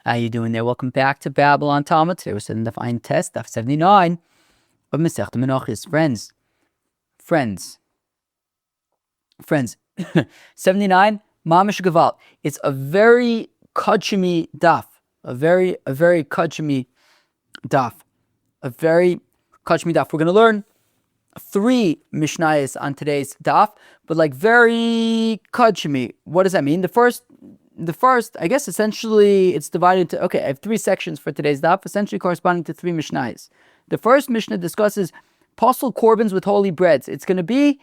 How you doing there? Welcome back to Babble on Talmud. Today we're studying the fine test, Daf 79 of Masechta Menachos. Friends, 79, Mamish Gavalt. It's a very kachimi daf, a very kachimi daf, We're going to learn 3 Mishnayos on today's daf, but like very kachimi. What does that mean? The first, I guess, essentially, it's divided into, I have 3 sections for today's daf, essentially corresponding to 3 Mishnayos. The first Mishnah discusses Pasul korbins with holy breads. There's going to be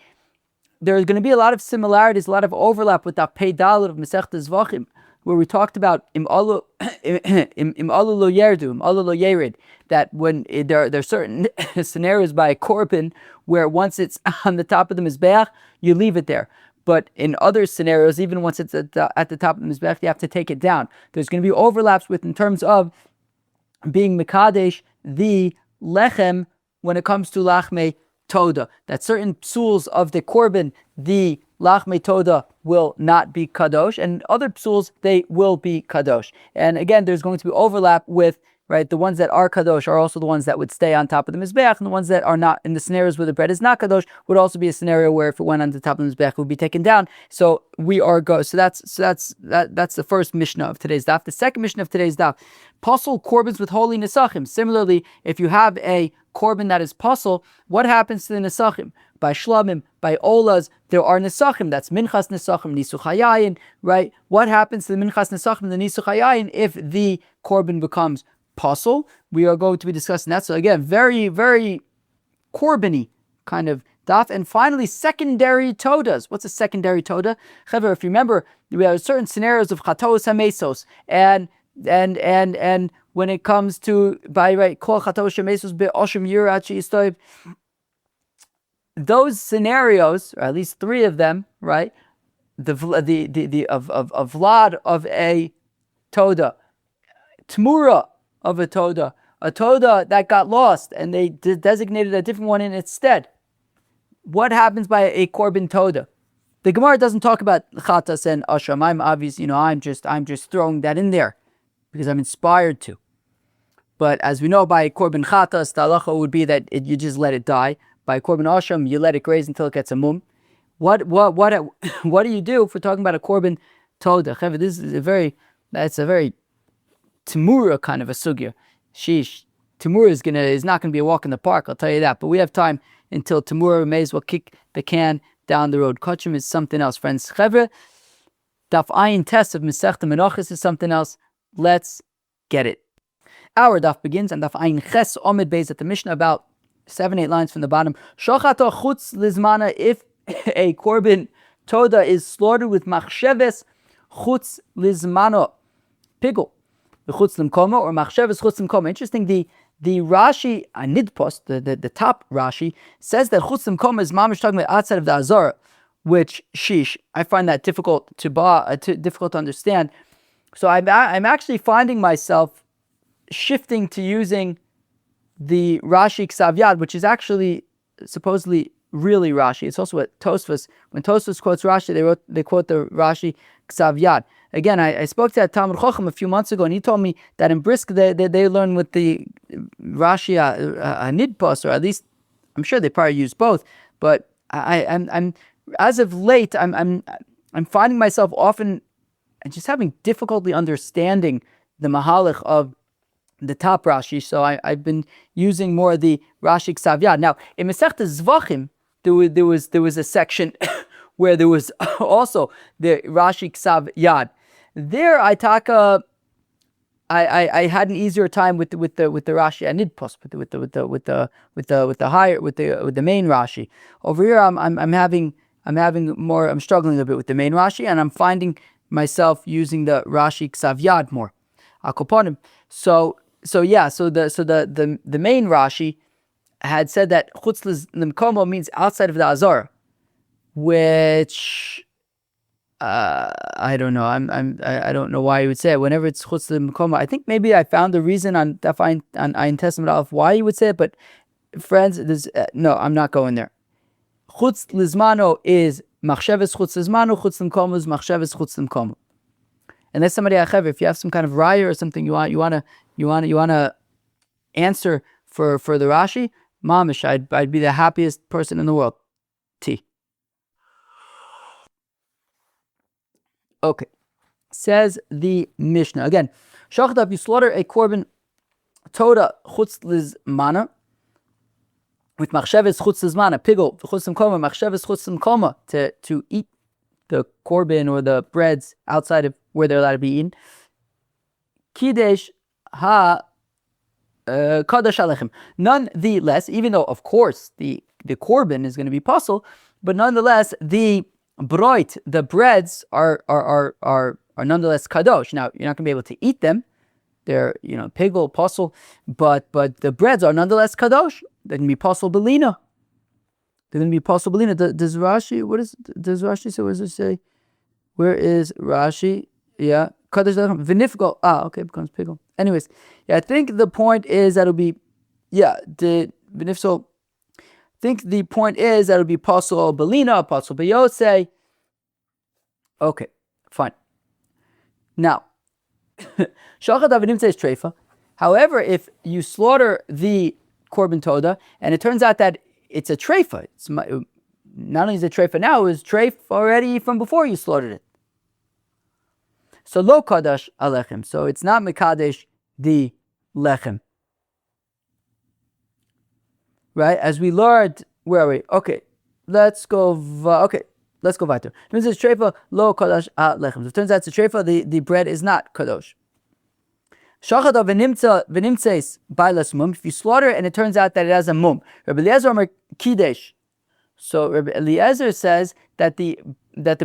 a lot of similarities, a lot of overlap with that Pei Daled of Masechta Zvachim, where we talked about im alu lo yerid, that when there are certain scenarios by a Korbin where once it's on the top of the Mizbeach, you leave it there. But in other scenarios, even once it's at the top of the Mizbeach, you have to take it down. There's going to be overlaps in terms of being Mekadesh, the Lechem, when it comes to Lachmei Todah. That certain psuls of the Korbin, the Lachmei Todah, will not be Kadosh, and other psuls, they will be Kadosh. And again, there's going to be overlap with, right, the ones that are Kadosh are also the ones that would stay on top of the Mizbeach, and the ones that are not, in the scenarios where the bread is not Kadosh, would also be a scenario where if it went on the top of the Mizbeach, it would be taken down. So that's the first Mishnah of today's daf. The second Mishnah of today's daf, Pasul korbins with holy nesachim. Similarly, if you have a korbin that is pasul, what happens to the nesachim? By shlamim, by olas, there are nesachim. That's minchas nesachim, nisuch hayayin, right? What happens to the minchas nesachim, the nisuch hayayin, if the korbin becomes pasul? We are going to be discussing that. So again, very, very korbini kind of daf. And finally, secondary todahs. What's a secondary todah? However, if you remember, we have certain scenarios of chatos hamesos, and when it comes to kol chatos hamesos be'oshim yirachi istoib, those scenarios, or at least 3 of them, right? The vlad of a todah, tmura of a todah that got lost, and they designated a different one in its stead. What happens by a korbin todah? The Gemara doesn't talk about chatas and asham. I'm just throwing that in there because I'm inspired to. But as we know, by a korbin chatas, the halacha would be that you just let it die. By a korbin asham, you let it graze until it gets a mum. What do you do if we're talking about a korbin todah? This is a very Timura kind of a sugya. Sheesh. Timura is not going to be a walk in the park, I'll tell you that. But we have time until Timura. May as well kick the can down the road. Kachim is something else, friends. Chevre, Daf Ayin test of Masechta Menachos is something else. Let's get it. Our daf begins on Daf Ayin Ches Omid Beis at the Mishnah, about 7-8 lines from the bottom. Shochato chutz lizmana, if a korbin todah is slaughtered with machsheves chutz lizmano, pigul, the chutz limkoma, or machsheves chutz limkoma. Interesting, the Rashi, Nidpos, the top Rashi, says that chutz limkoma is mamish talking about outside of the Azara, which, sheesh, I find that difficult to understand. So I'm actually finding myself shifting to using the Rashi Ksav Yad, which is actually supposedly really Rashi. It's also what Tosfos, when Tosfos quotes Rashi, they quote the Rashi Ksav Yad. Again, I spoke to that Talmud Chacham a few months ago, and he told me that in Brisk they learn with the Rashi Nidpos, or at least I'm sure they probably use both. But I'm as of late, I'm finding myself often just having difficulty understanding the mahalach of the top Rashi, so I've been using more of the Rashi Ksav Yad. Now, in Masechta Zvachim, there was a section where there was also the Rashi Ksav Yad. There, I had an easier time with the Rashi Anidpos, with the main Rashi. Over here, I'm struggling a bit with the main Rashi, and I'm finding myself using the Rashi Ksav Yad more. Akoponim. So the main Rashi had said that chutz limkomo means outside of the Azara, which I don't know. I don't know why you would say it. Whenever it's chutz limkomo, I think maybe I found the reason on Ayin Testament of why you would say it. But friends, no, I'm not going there. Chutz lizmano is machsheves chutz lizmano. Chutz limkomo is machsheves chutz limkomo. Unless somebody, if you have some kind of raya or something, you want to answer for the Rashi, mamish, I'd be the happiest person in the world. T. Okay. Says the Mishnah again. Shachdav, you slaughter a korbin Todah chutz lizmana with machsheves chutz lizmana, pigel chutz koma, machsheves chutz koma, to eat the korbin or the breads outside of where they're allowed to be eaten. Kidesh ha kadash alechem. Nonetheless, even though of course the korbin is going to be pasul, but nonetheless the broit, the breads are nonetheless kadosh. Now you're not going to be able to eat them. They're, pigel, pasul, but the breads are nonetheless kadosh. They're going to be pasul belina. They're going to be pasul belina. Does Rashi say? What does it say? Where is Rashi? Yeah, kadosh vinifgal. Okay, it becomes pigel. Anyways, I think the point is that it'll be, the vinifgal. I think the point is that it'll be pasul belina, pasul beyose. Okay, fine. Now. However, if you slaughter the korbin todah and it turns out that it's a treifa, it's not only is it treifa now, it was treif already from before you slaughtered it. So lo kadash alechem, so it's not mekadesh the lechem, right? As we learned, where are we? Okay, let's go weiter. It says treifa lo kadosh lechem. So it turns out it's a treifa. The bread is not kadosh. Shachata v'nimtzeis bailas mum. If you slaughter and it turns out that it has a mum. Rabbi Eliezer Omer kidesh. So Rabbi Eliezer says that the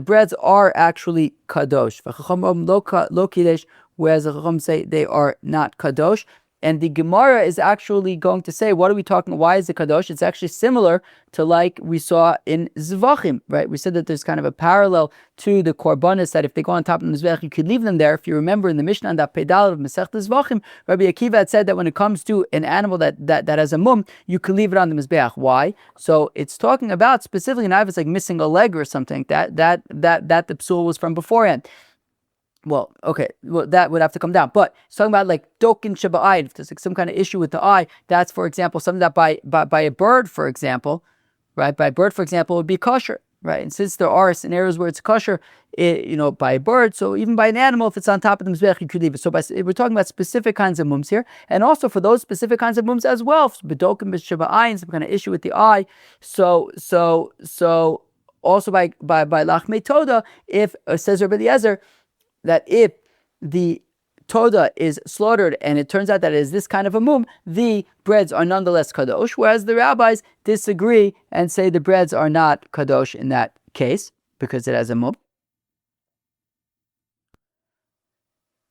breads are actually kadosh. V'chacham lo kidesh, whereas the chacham say they are not kadosh. And the Gemara is actually going to say, what are we talking? Why is it kadosh? It's actually similar to like we saw in zvachim, right? We said that there's kind of a parallel to the korbanos that if they go on top of the mizbeach, you could leave them there. If you remember in the Mishnah and that pedal of Masechta Zvachim, Rabbi Akiva had said that when it comes to an animal that has a mum, you could leave it on the mizbeach. Why? So it's talking about specifically, now if it's like missing a leg or something, that the psul was from beforehand. Well, okay, that would have to come down. But it's talking about like dokin shaba'ai, if there's like some kind of issue with the eye, that's, for example, something that by a bird, for example, right? By a bird, for example, would be kosher, right? And since there are scenarios where it's kosher, by a bird, so even by an animal, if it's on top of the mizbech, you could leave it. So we're talking about specific kinds of mums here, and also for those specific kinds of mums as well, bedokim b'shaba'ai, some kind of issue with the eye. So also by lachmei todah, if says Rabbi Eliezer, that if the todah is slaughtered and it turns out that it is this kind of a mum, the breads are nonetheless kadosh, whereas the rabbis disagree and say the breads are not kadosh in that case because it has a mum.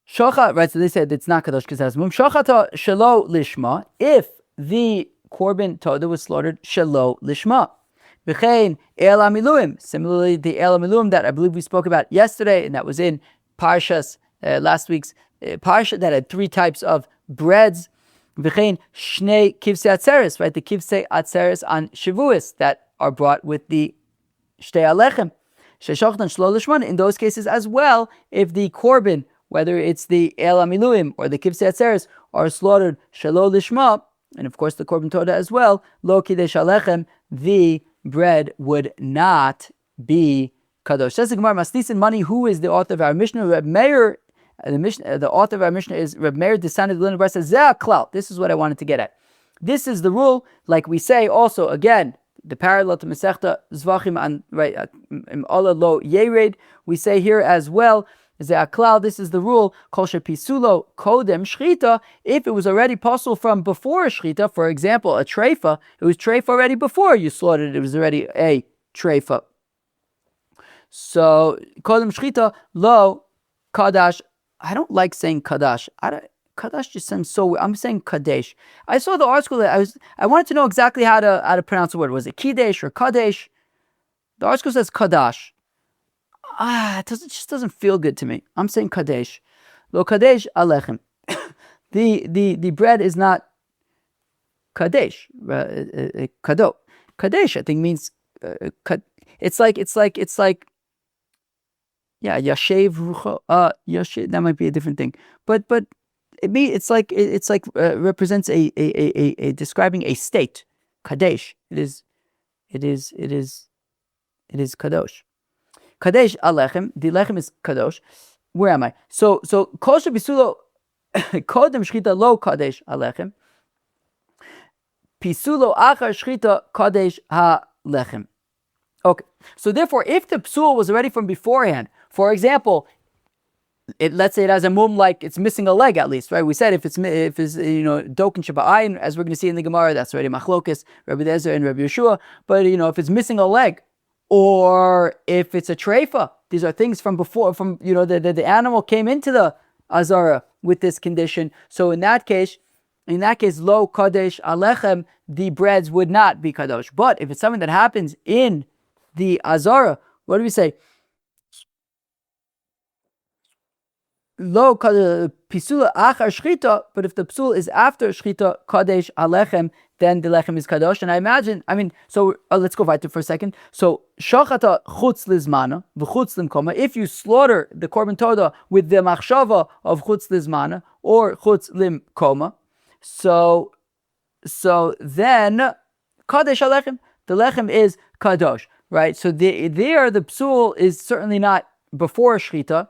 Shochat, right, so they said it's not kadosh because it has a mum. Shochata shelo lishma, if the korbin todah was slaughtered shelo lishma. V'chein el amiluim, similarly the el amiluim that I believe we spoke about yesterday, and that was in Parshas, last week's Parsha, that had three types of breads. V'chein shnei kivsei atzeres, right? The kivsei atzeres on Shavuos that are brought with the shtei alechem. Sheshachtan shlo lishman. In those cases as well, if the korbin, whether it's the el amiluim or the kivsei atzeres, are slaughtered shelo lishma, and of course the korbin todah as well, lo kidesh alechem, the bread would not be kadosh. Says the Gemara, Maslisin Mani, who is the author of our Mishnah? Reb Meir, the author of our Mishnah is Reb Meir, the son of the Linen says, Zeh klal. This is what I wanted to get at. This is the rule, like we say also, again, the parallel to Masechta Zvachim and right, Ola lo Yered, we say here as well, Zeh klal, this is the rule, Kol shepisulo kodem shchita, if it was already pasul from before a shchita, for example, a treifa, it was treifa already before you slaughtered it, it was already a treifa. So, kodem shchita, lo, kadash. I don't like saying kadash. Kadash just sounds so weird. I'm saying kadesh. I saw the article that I wanted to know exactly how to pronounce the word. Was it kidesh or kadesh? The article says kadash. It just doesn't feel good to me. I'm saying kadesh. Lo kadesh alechem. The bread is not kadesh. Kado. Kadesh, I think, means it's like Yeah, yashev rucho. Yashev. That might be a different thing. But it's like represents a describing a state. Kadesh. It is kadosh. Kadesh alechem. The lechem is kadosh. Where am I? So kosher bisulo kodem shchita lo kadesh alechem. Pisulo achar shchita kadesh ha lechem. Okay. So therefore, if the psul was already from beforehand, for example, let's say it has a mum, like it's missing a leg at least, right? We said if it's dokin shaba'ayin, as we're going to see in the Gemara, that's already machlokes, Rabbi Eliezer and Rabbi Yeshua. But if it's missing a leg, or if it's a treifa, these are things from before, the animal came into the azara with this condition. So in that case, lo kadesh alechem, the breads would not be kadosh. But if it's something that happens in the azara, what do we say? Lo pisula achar shchita, but if the psul is after shchita kadesh alechem, then the lechem is kadosh. And I imagine, so let's go weiter for a second. So shachata chutz lizmana v'chutz limkoma. If you slaughter the Korbin Todah with the machshava of chutz lizmana or chutz limkoma, so then kadesh alechem, the lechem is kadosh, right? So the psul is certainly not before shchita.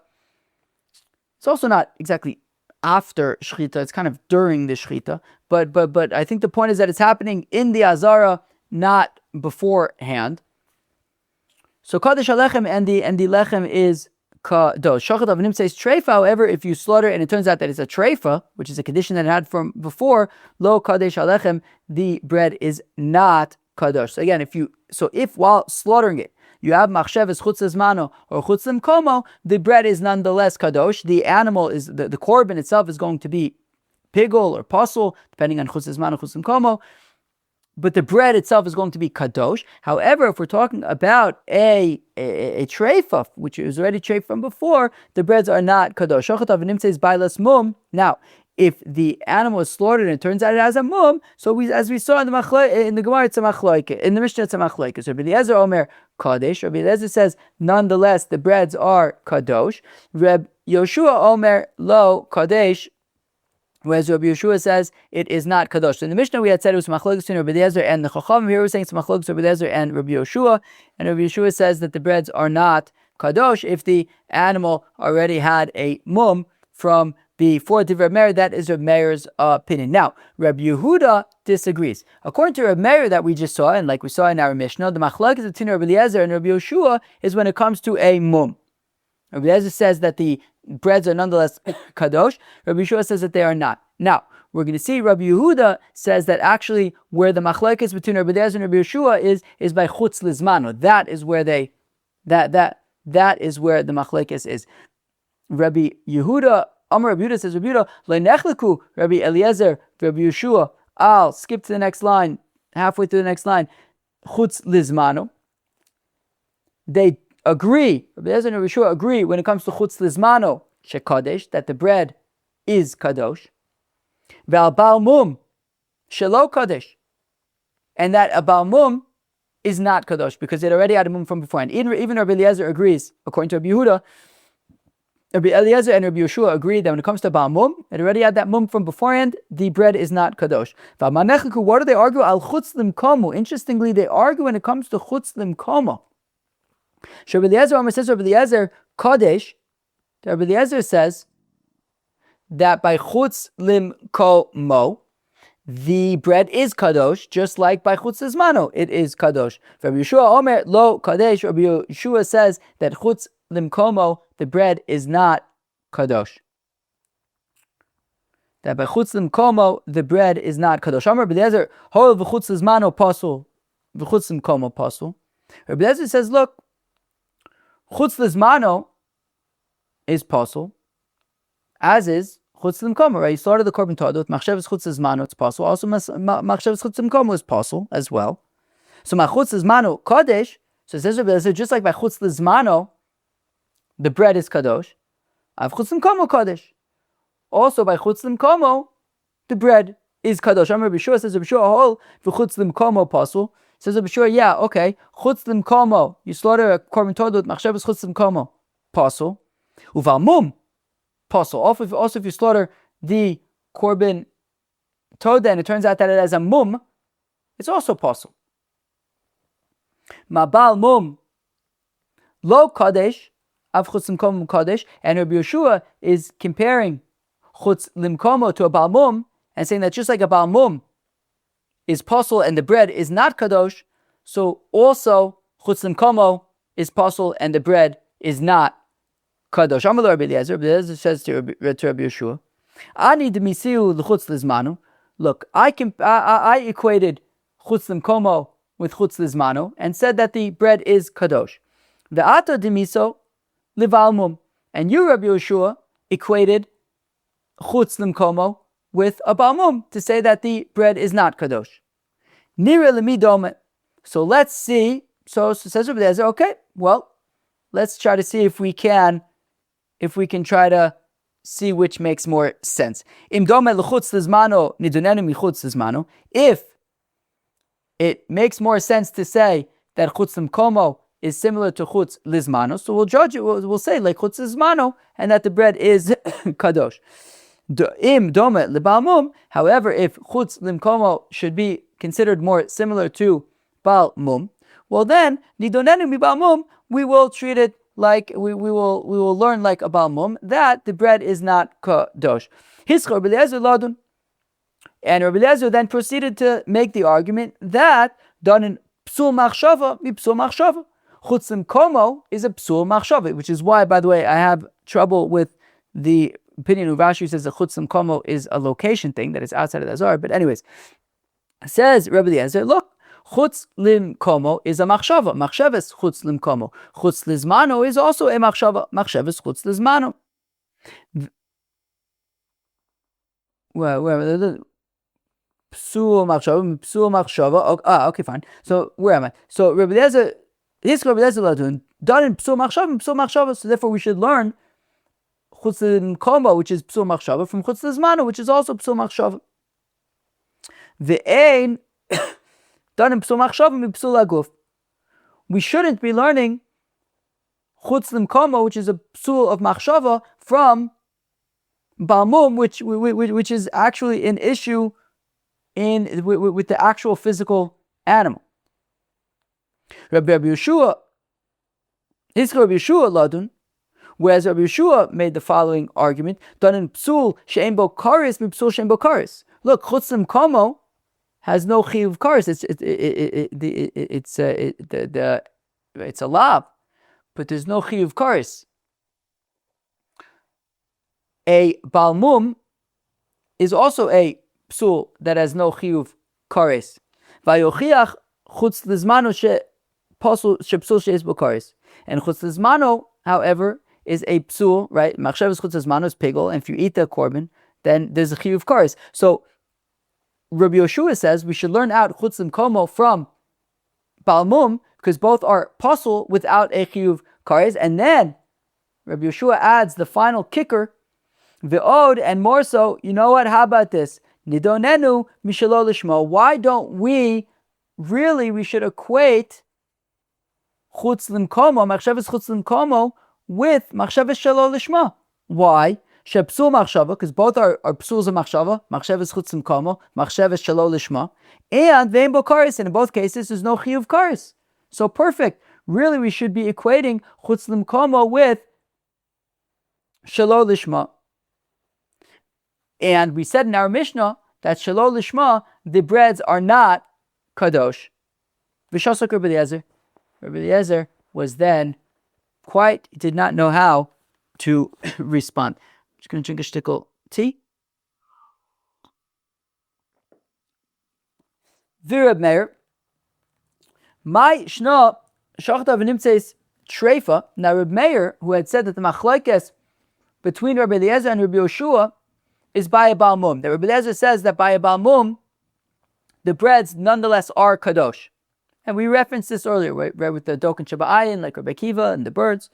It's also not exactly after shchita. It's kind of during the shchita. But I think the point is that it's happening in the azara, not beforehand. So kadesh alechem and the lechem is kadosh. Shachat avanim says treifa. However, if you slaughter and it turns out that it's a treifa, which is a condition that it had from before, lo kadesh alechem, the bread is not kadosh. So again, if while slaughtering it, you have machsheves chutz lizmano or chutz limkomo, the bread is nonetheless kadosh. The animal is the korbin itself is going to be pigul or pasul, depending on chutz lizmano, chutz limkomo. But the bread itself is going to be kadosh. However, if we're talking about a treifa, which is already treif from before, the breads are not kadosh. Shochat avanim says bailas mum. Now, if the animal is slaughtered and it turns out it has a mum, so as we saw in the Gemara, it's a machloike. In the Mishnah, it's a machloike. So Rabbi Eliezer Omer kadosh. Rabbi Eliezer says, nonetheless, the breads are kadosh. Rabbi Yoshua Omer lo kadesh. Whereas Rabbi Yeshua says it is not kadosh. So in the Mishnah we had said it was machlokes between Rabbi Eliezer and the Chacham. Here we're saying it's machlokes Rabbi Eliezer and Rabbi Yeshua. And Rabbi Yeshua says that the breads are not kadosh if the animal already had a mum from before the Reb Meir. That is Reb Meir's opinion. Now, Rabbi Yehuda disagrees. According to Reb Meir that we just saw, and like we saw in our Mishnah, the machlokes between Rabbi Eliezer and Rabbi Yeshua is when it comes to a mum. Rabbi Eliezer says that the breads are nonetheless kadosh. Rabbi Yeshua says that they are not. Now, we're going to see Rabbi Yehuda says that actually where the machlokes between Rabbi Eliezer and Rabbi Yeshua is by chutz lizmano. That is where that is where the machlokes is. Rabbi Yehuda, Amar Rabbi Yehuda says, Rabbi Yehuda, le'nechleku Rabbi Eliezer, Rabbi Yeshua. I'll skip to the next line, halfway through the next line. Chutz lizmano. They agree, Rabbi Eliezer and Rabbi Yeshua agree when it comes to chutz lizmano, shekadesh, that the bread is kadosh. Ve'al bal mum, shelo kadesh. And that a bal mum is not kadosh, because it already had a mum from beforehand. Even Rabbi Eliezer agrees, according to Rabbi Yehuda, Rabbi Eliezer and Rabbi Yeshua agree that when it comes to Baal Mum, it already had that mum from beforehand, the bread is not kadosh. What do they argue? Al chutz limkomo. Interestingly, they argue when it comes to chutz limkomo. Rabbi Eliezer says, Rabbi Eliezer kadesh. Rabbi Eliezer says that by chutz limkomo, the bread is kadosh, just like by chutz lizmano, it is kadosh. Rabbi Yeshua Omer lo kadesh. Rabbi Yeshua says that chutz limkomo, the bread is not kadosh. That by chutz limkomo, the bread is not kadosh. Amar Rabbi Eliezer, hol v'chutz lizmano pasul, v'chutz limkomo pasul. Rabbi Eliezer says, look, chutz lizmano is pasul, as is chutz limkomo, right? You started the Korbin Todah with machshavas chutz lizmano, it's pasul. Also machshavas chutz limkomo is pasul as well. So machutz lizmano kadesh. So it says Rabbi Eliezer, just like by chutz lizmano, the bread is kadosh. Av chutz limkomo kadosh. Also by chutz limkomo, the bread is kadosh. Rabbi Yeshua says, Rabbi Yeshua hol v'chutz limkomo pasul. Says Rabbi Yeshua, yeah, okay. Chutz limkomo, you slaughter a Korbin Todah with machshavas chutz limkomo. Pasul. Uval mum, Pasul. Also, if you slaughter the Korbin Todah and it turns out that it has a mum, it's also Pasul. Mabal mum lo kadesh av chutz limkomo kadesh, and Rabbi Yeshua is comparing chutz limkomo to a bal mum and saying that just like a bal mum is Pasul and the bread is not kadosh, so also chutz limkomo is Pasul and the bread is not kadosh. Amar Rabbi Eliezer. Rabbi Eliezer says to Rabbi Yeshua, Ani demisiu l'chutz lizmanu. Look, I equated chutz limkomo with chutz lizmanu and said that the bread is kadosh. Ve'ato demiso livalmum, and you, Rabbi Yeshua, equated chutz limkomo with a balmum to say that the bread is not kadosh. Nira lemidome. So let's see. So says Rabbi Eliezer, okay, well, let's try to see if we can try to see which makes more sense. If it makes more sense to say that chutz limkomo is similar to chutz lizmano, so we'll judge it. We'll say like chutz lizmano, and that the bread is kadosh. However, if chutz limkomo should be considered more similar to bal mum, well then nidonenu mi bal mum, we will treat it like we will learn like a bal mum that the bread is not kadosh. Hischor Rabbi ladun, and Rabbi Eliezer then proceeded to make the argument that done in psul machshava mi psul machshava. Chutz limkomo is a psul machshava, which is why, by the way, I have trouble with the opinion of Rashi says that chutz limkomo is a location thing that is outside of the Zohar. But anyways, says Rabbi Eliezer, look, chutz limkomo is a machshava. Machshava is chutz limkomo. Chutz lizmano is also a machshava. Machshava is chutz lizmano. Psul machshava. Okay, fine. So where am I? So Rabbi Eliezer, his Rabbi Eliezer ladun done in psul machshava. So therefore, we should learn chutz limkomo, which is psul machshava, from chutz lizmano, which is also psul machshava. Ve'ein done in psul machshava mi psul aguf. We shouldn't be learning chutz limkomo, which is a psul of machshava, from balmum, which is actually an issue with the actual physical animal. Rabbi Yeshua, his Rabbi Yeshua ladun, whereas Rabbi Yeshua made the following argument: done in psul she'en bo karis mi psul she'en bo karis. Look, chutz limkomo has no chiyuv karis. It's a lav, but there's no chiyuv karis. A balmum is also a psul that has no chiyuv karis. Vayochiach chutz lizmano pasul shepsul she'es bo karis. And chutz lizmano, however, is a psul, right? Machshavas chutz lizmano is pigel, and if you eat the korbin, then there's a chiyuv karis. So Rabbi Yeshua says we should learn out chutz limkomo from balmum because both are pasul without a chiyuv karis. And then Rabbi Yeshua adds the final kicker, ve'od, and more so. You know what? How about this? Nidonenu mishalo lishmo. Why don't we should equate chutz limkomo, machshavas chutz limkomo, with machshavas shelo lishma. Why? Shepsul machshava, because both are psuls of machshava, machshavas chutz limkomo, machshavas shelo lishma, and ve'en bo karis, and in both cases there's no chiyuv karis. So perfect. Really, we should be equating chutz limkomo with shelo lishma. And we said in our Mishnah that shelo lishma, the breads are not kadosh. V'shasok Rabbi Eliezer. Rabbi Eliezer was then did not know how to respond. I'm just going to drink a shtickle tea. V'Reb Meir, my shna shachta v'nimtzeis treifa. Now Reb Meir, who had said that the machlokes between Rabbi Eliezer and Rabbi Yeshua is by a balmum. That Rabbi Eliezer says that by a balmum, the breads nonetheless are kadosh. And we referenced this earlier, right, with the Doken Shabbayin, like Rabbi Kiva and the birds.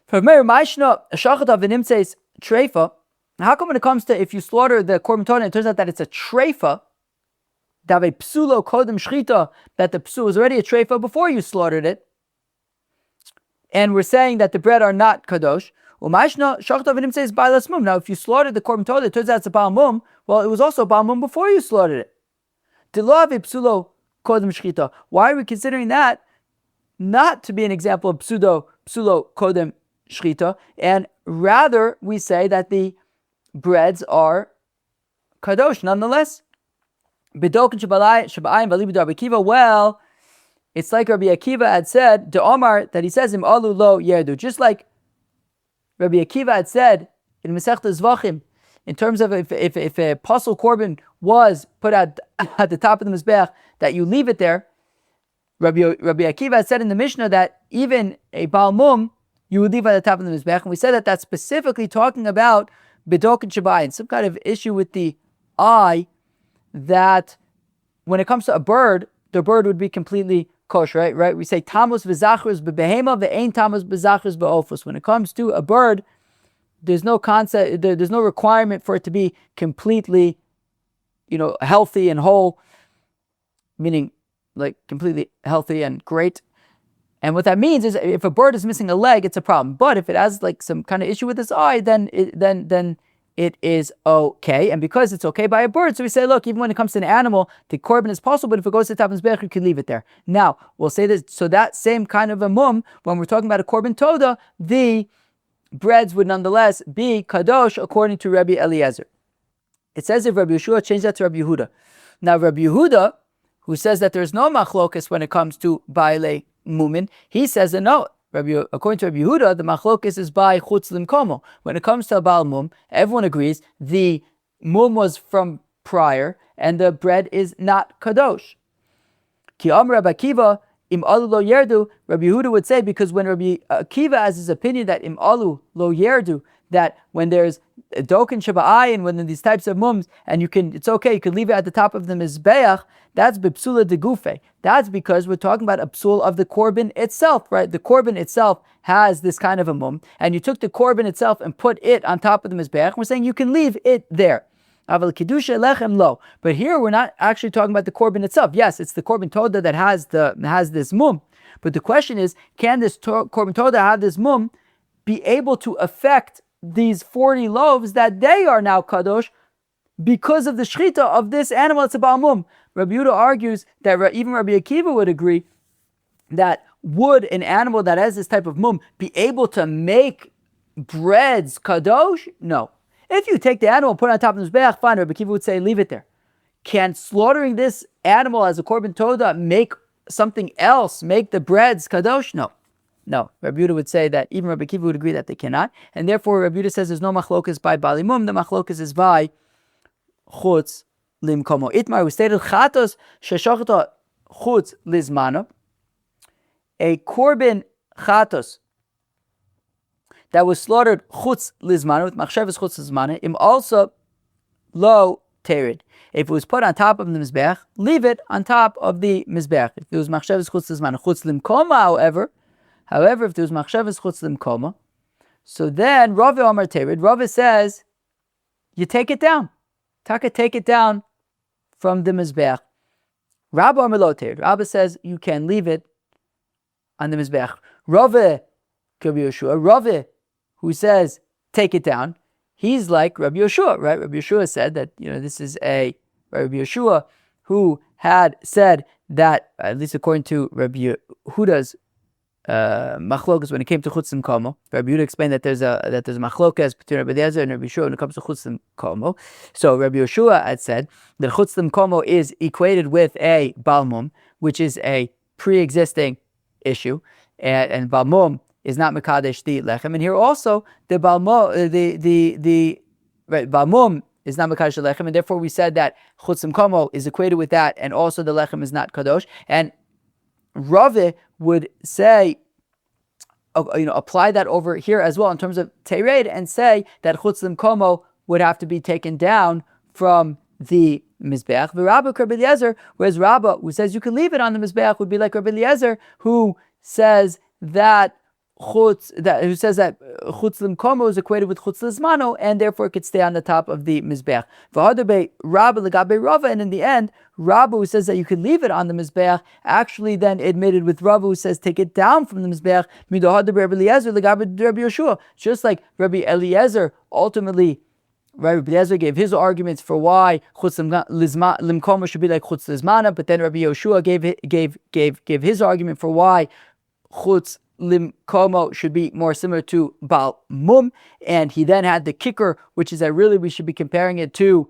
For Meir, Maishna, Shachata v'nimtzeis treifa. How come when it comes to if you slaughter the Korbin Todah, it turns out that it's a treifa, dave psulo kodem shchita, that the psul was already a treifa before you slaughtered it. and we're saying that the bread are not kadosh. Now, if you slaughtered the Korbin Todah, it turns out it's a Baal Mum. Well, it was also a Baal Mum before you slaughtered it. Why are we considering that not to be an example of psulo kodem shchita, and rather we say that the breads are kadosh nonetheless? Well, it's like Rabbi Akiva had said, the Omar, that he says, Im alu lo yerdu. Just like Rabbi Akiva had said in Masechta Zvachim, in terms of if a Pasul Korbin was put at the top of the Mizbech, that you leave it there, Rabbi Akiva had said in the Mishnah that even a Baal Mum, you would leave at the top of the Mizbech. And we said that that's specifically talking about Bidok and Shabai, some kind of issue with the eye, that when it comes to a bird, the bird would be completely kosher, right? We say tamus v'zachrus b'behema ve'ein tamus v'zachrus b'ofus. When it comes to a bird, there's no concept, there's no requirement for it to be completely, healthy and whole, meaning like completely healthy and great. And what that means is, if a bird is missing a leg, it's a problem. But if it has like some kind of issue with its eye, then it is okay. And because it's okay by a bird, so we say, look, even when it comes to an animal, the Korbin is possible, but if it goes to the top of the Mizbech, you can leave it there. Now, we'll say this, so that same kind of a mum, when we're talking about a Korbin Todah, the breads would nonetheless be kadosh according to Rabbi Eliezer. It says if Rabbi Yeshua changed that to Rabbi Yehuda. Now, Rabbi Yehuda, who says that there's no machlokas when it comes to Baile Mumin, he says that no. According to Rabbi Yehuda, the machlokas is by chutz limkomo. When it comes to a Baal Mum, everyone agrees the mum was from prior and the bread is not kadosh. Ki Amar Rabbi Akiva, im alu lo yerdu, Rabbi Yehuda would say, because when Rabbi Akiva has his opinion that im alu lo yerdu, that when there's doken shaba'ai and when these types of mums, and it's okay, you can leave it at the top of the mizbeach, that's bipsula de gufe. That's because we're talking about a psul of the Korbin itself, right? The Korbin itself has this kind of a mum, and you took the Korbin itself and put it on top of the mizbeach, and we're saying you can leave it there. Aval kedusha lechem lo. But here we're not actually talking about the Korbin itself. Yes, it's the Korbin Todah that has this mum. But the question is, can this Korbin Todah have this mum be able to affect these 40 loaves that they are now kadosh because of the shchita of this animal? It's a Baal Mum. Rabbi Yehuda argues that even Rabbi Akiva would agree that would an animal that has this type of mum be able to make breads kadosh? No. If you take the animal and put it on top of the mizbeach, fine, Rabbi Akiva would say leave it there. Can slaughtering this animal as a Korbin Todah make something else, make the breads kadosh? No, Rabbi Yehuda would say that even Rabbi Akiva would agree that they cannot, and therefore Rabbi Yehuda says there's no machlokas by Baal Mum, the machlokas is by chutz limkomo. Itmar, we stated chatos sheshachata chutz lizmano, a Korbin chatos that was slaughtered chutz lizmano, with machshavas chutz lizmano, im also lo terid. If it was put on top of the mizbeach, leave it on top of the mizbeach. If it was machshavas chutz lizmano, chutz limkoma, However, if there was machshavas chutz limkoma, so then Rav Amar Terid, Rav says, you take it down. Take it down from the mizbeach. Rabbi Amar lo Terid, Rabbi says you can leave it on the mizbeach. Rav Rabbi Yeshua, Rav who says take it down, he's like Rabbi Yeshua, right? Rabbi Yeshua said that this is Rabbi Yeshua who had said that, at least according to Rabbi Yehuda's machlokas when it came to chutz limkomo. Rabbi Yehuda explained that there's a machlokas between Rabbi Eliezer and Rabbi Yeshua when it comes to chutz limkomo. So Rabbi Yeshua had said that chutz limkomo is equated with a Baal Mum, which is a pre-existing issue, and Baal Mum is not mekadesh the lechem. And here also the Baal Mum, Baal Mum is not mekadesh the lechem, and therefore we said that chutz limkomo is equated with that, and also the lechem is not kadosh. And Rave would say, apply that over here as well in terms of tered, and say that chutz limkomo would have to be taken down from the mizbeach. V'Rabba Rabbi Eliezer, whereas Rabba, who says you can leave it on the mizbeach, would be like Rabbi Eliezer, who says that who says that chutz limkomo is equated with chutz lizmano, and therefore it could stay on the top of the mizbeach. V'hadabe Rabba legabe Rava, and in the end, Rabba, who says that you could leave it on the mizbeach, actually then admitted with Rabba, who says take it down from the mizbeach. Midohadabe Rabbi Eliezer legabe Rabbi Yeshua, just like Rabbi Eliezer ultimately. Rabbi Eliezer gave his arguments for why chutz limkomo should be like chutz lizmana, but then Rabbi Yoshua gave his argument for why chutz limkomo should be more similar to bal mum, and he then had the kicker, which is that really we should be comparing it to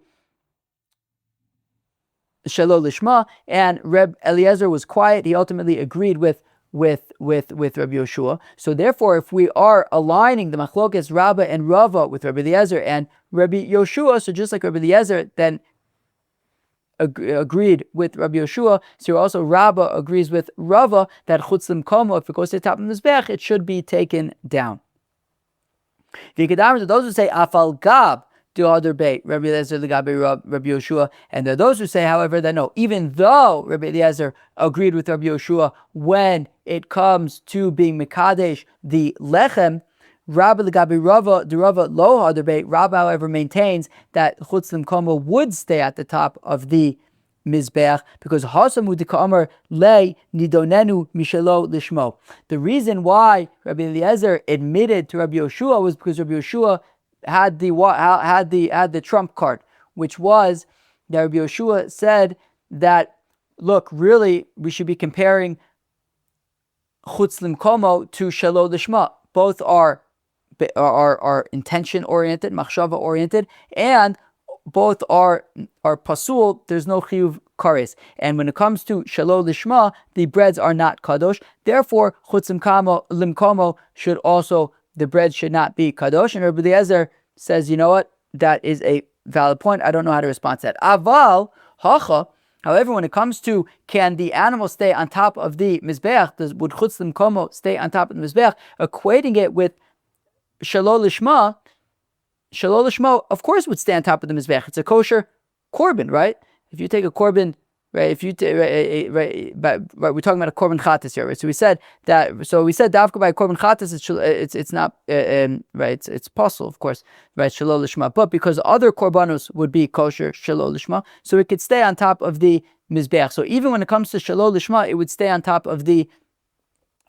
shelo lishma, and Reb Eliezer was quiet. He ultimately agreed with Rabbi Yoshua. So therefore, if we are aligning the machlokes Rabba and Rava with Rabbi Eliezer and Rabbi Yoshua, so just like Rabbi Eliezer then agreed with Rabbi Yoshua, so also Rabba agrees with Rava that chutz limkomo, if it goes to the top of the mizbech, it should be taken down. Those who say afal gab do other bait, Rabbi Eliezer legabe Rabbi Yoshua, and there are those who say, however, that no, even though Rabbi Eliezer agreed with Rabbi Yoshua when it comes to being mekadesh the lechem, Rabbi legabe Rava, the Rava lo other bait. Rabbi, however, maintains that chutz limkomo would stay at the top of the mizbeach because hasamu dika'amar le nidonenu mishelo lishmo. The reason why Rabbi Eliezer admitted to Rabbi Yoshua was because Rabbi Yoshua had the trump card, which was that Rabbi Yoshua said that, look, really we should be comparing chutz limkomo to shelo lishma. Both are intention oriented, machshava oriented, and both are pasul. There's no chiyuv kares. And when it comes to shelo lishma, the breads are not kadosh. Therefore, chutz limkomo should also, the bread should not be kadosh. And Rabbi Eliezer says, you know what? That is a valid point. I don't know how to respond to that. Aval hacha. However, when it comes to can the animal stay on top of the mizbeach, would chutz limkomo stay on top of the mizbeach, equating it with shelo lishma, of course, would stay on top of the mizbeach. It's a kosher korbin, right? If you take a korbin, right? If you right, we're talking about a korbin chatas here, right? So we said davka by korbin chatas, it's not right. It's pasul, of course, right? Shelo lishma, but because other korbanos would be kosher shelo lishma, so it could stay on top of the mizbeach. So even when it comes to shelo lishma, it would stay on top of the.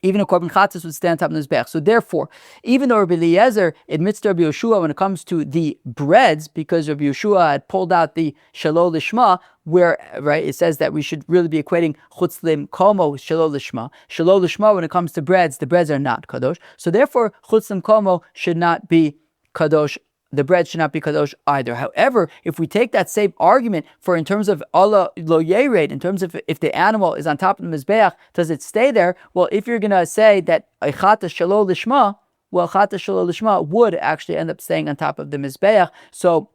Even a korbin chatas would stand on top of the mizbeach. So therefore, even though Rabbi Eliezer admits to Rabbi Yoshua when it comes to the breads, because Rabbi Yoshua had pulled out the shelo lishma, where right it says that we should really be equating chutz limkomo with shelo lishma. Shelo lishma, when it comes to breads, the breads are not kadosh. So therefore, chutz limkomo should not be kadosh. The bread should not be kadosh either. However, if we take that same argument for in terms of Allah lo yered, in terms of if the animal is on top of the mizbeach, does it stay there? Well, if you're going to say that chata shelo lishma, well, chata shelo lishma would actually end up staying on top of the mizbeach. So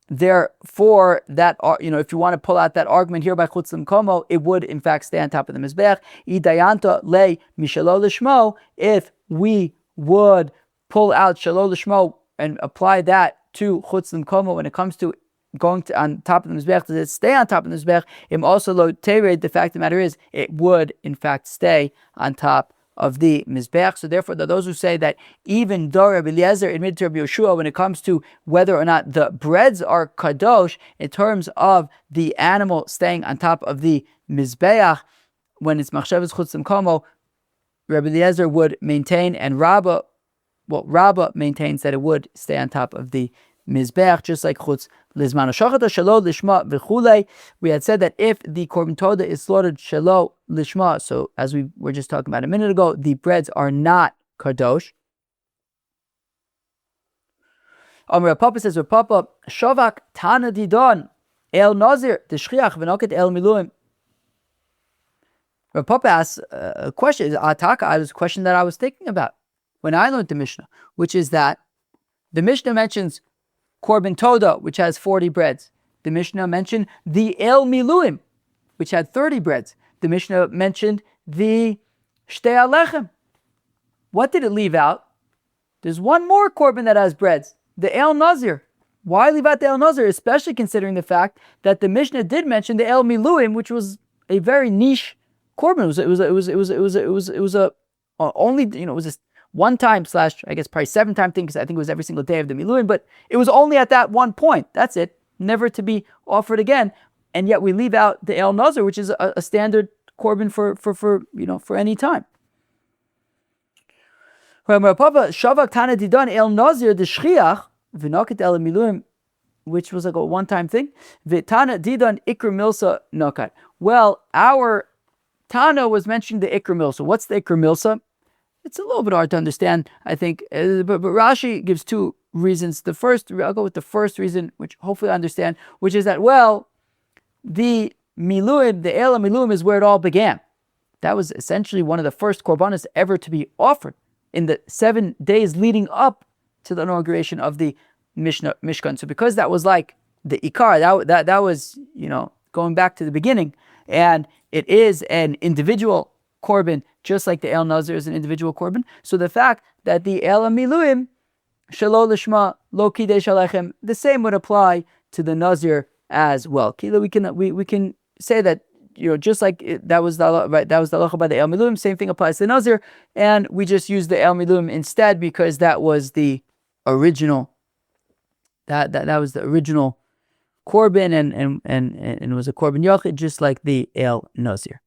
therefore, that if you want to pull out that argument here by chutz limkomo, it would in fact stay on top of the mizbeach. Idayanta le mishelo lishmo. If we would pull out shelo lishmo and apply that to chutz limkomo when it comes to going on top of the mizbech, does it stay on top of the mizbech? Im also lo tered. The fact of the matter is, it would in fact stay on top of the mizbech. So therefore, those who say that even though Rabbi Eliezer admitted to Rabbi Yoshua when it comes to whether or not the breads are kadosh in terms of the animal staying on top of the mizbeach when it's machshavas chutz limkomo, Rabbi Eliezer would maintain, and Rabba maintains that it would stay on top of the mizbeach, just like chutz lizman shachata shelo lishma v'chulei. We had said that if the korbin todah is slaughtered shelo lishma, so as we were just talking about a minute ago, the breads are not kadosh. Rav Papa says, Rav Papa shavak tana didon el nazir t'shchiach v'noket el miluim. Rav Papa asks a question. Ataka, it was a question that I was thinking about when I learned the Mishnah, which is that the Mishnah mentions Korbin Todah, which has 40 breads. The Mishnah mentioned the El Miluim, which had 30 breads. The Mishnah mentioned the Shtei Alechem. What did it leave out? There's one more Korbin that has breads, the El Nazir. Why leave out the El Nazir, especially considering the fact that the Mishnah did mention the El Miluim, which was a very niche Korbin. It was one time / I guess probably 7-time thing, because I think it was every single day of the Miluim, but it was only at that one point. That's it. Never to be offered again. And yet we leave out the El Nazir, which is a standard Korbin for any time. El Nazir the Shchiach v'noket el Miluim, which was like a one-time thing. V'tana didan ikr milsa nokat. Well, our Tana was mentioning the ikr milsa. What's the ikr milsa? It's a little bit hard to understand, I think, but Rashi gives two reasons. The first, I'll go with the first reason, which hopefully I understand, which is that, well, the Miluim, the El Miluim is where it all began. That was essentially one of the first korbanos ever to be offered in the 7 days leading up to the inauguration of the Mishkan. So because that was like the Ikar, that was, going back to the beginning, and it is an individual Korbin, just like the El Nazir is an individual Korbin. So the fact that the El Miluim, Shelo Lishma, Lo Kidei Shalechem, the same would apply to the Nazir as well. We can say that, just like that was the halacha by the El Miluim, same thing applies to the Nazir, and we just use the El Miluim instead because that was the original. That was the original Korbin, and it was a Korbin Yochid, just like the El Nazir.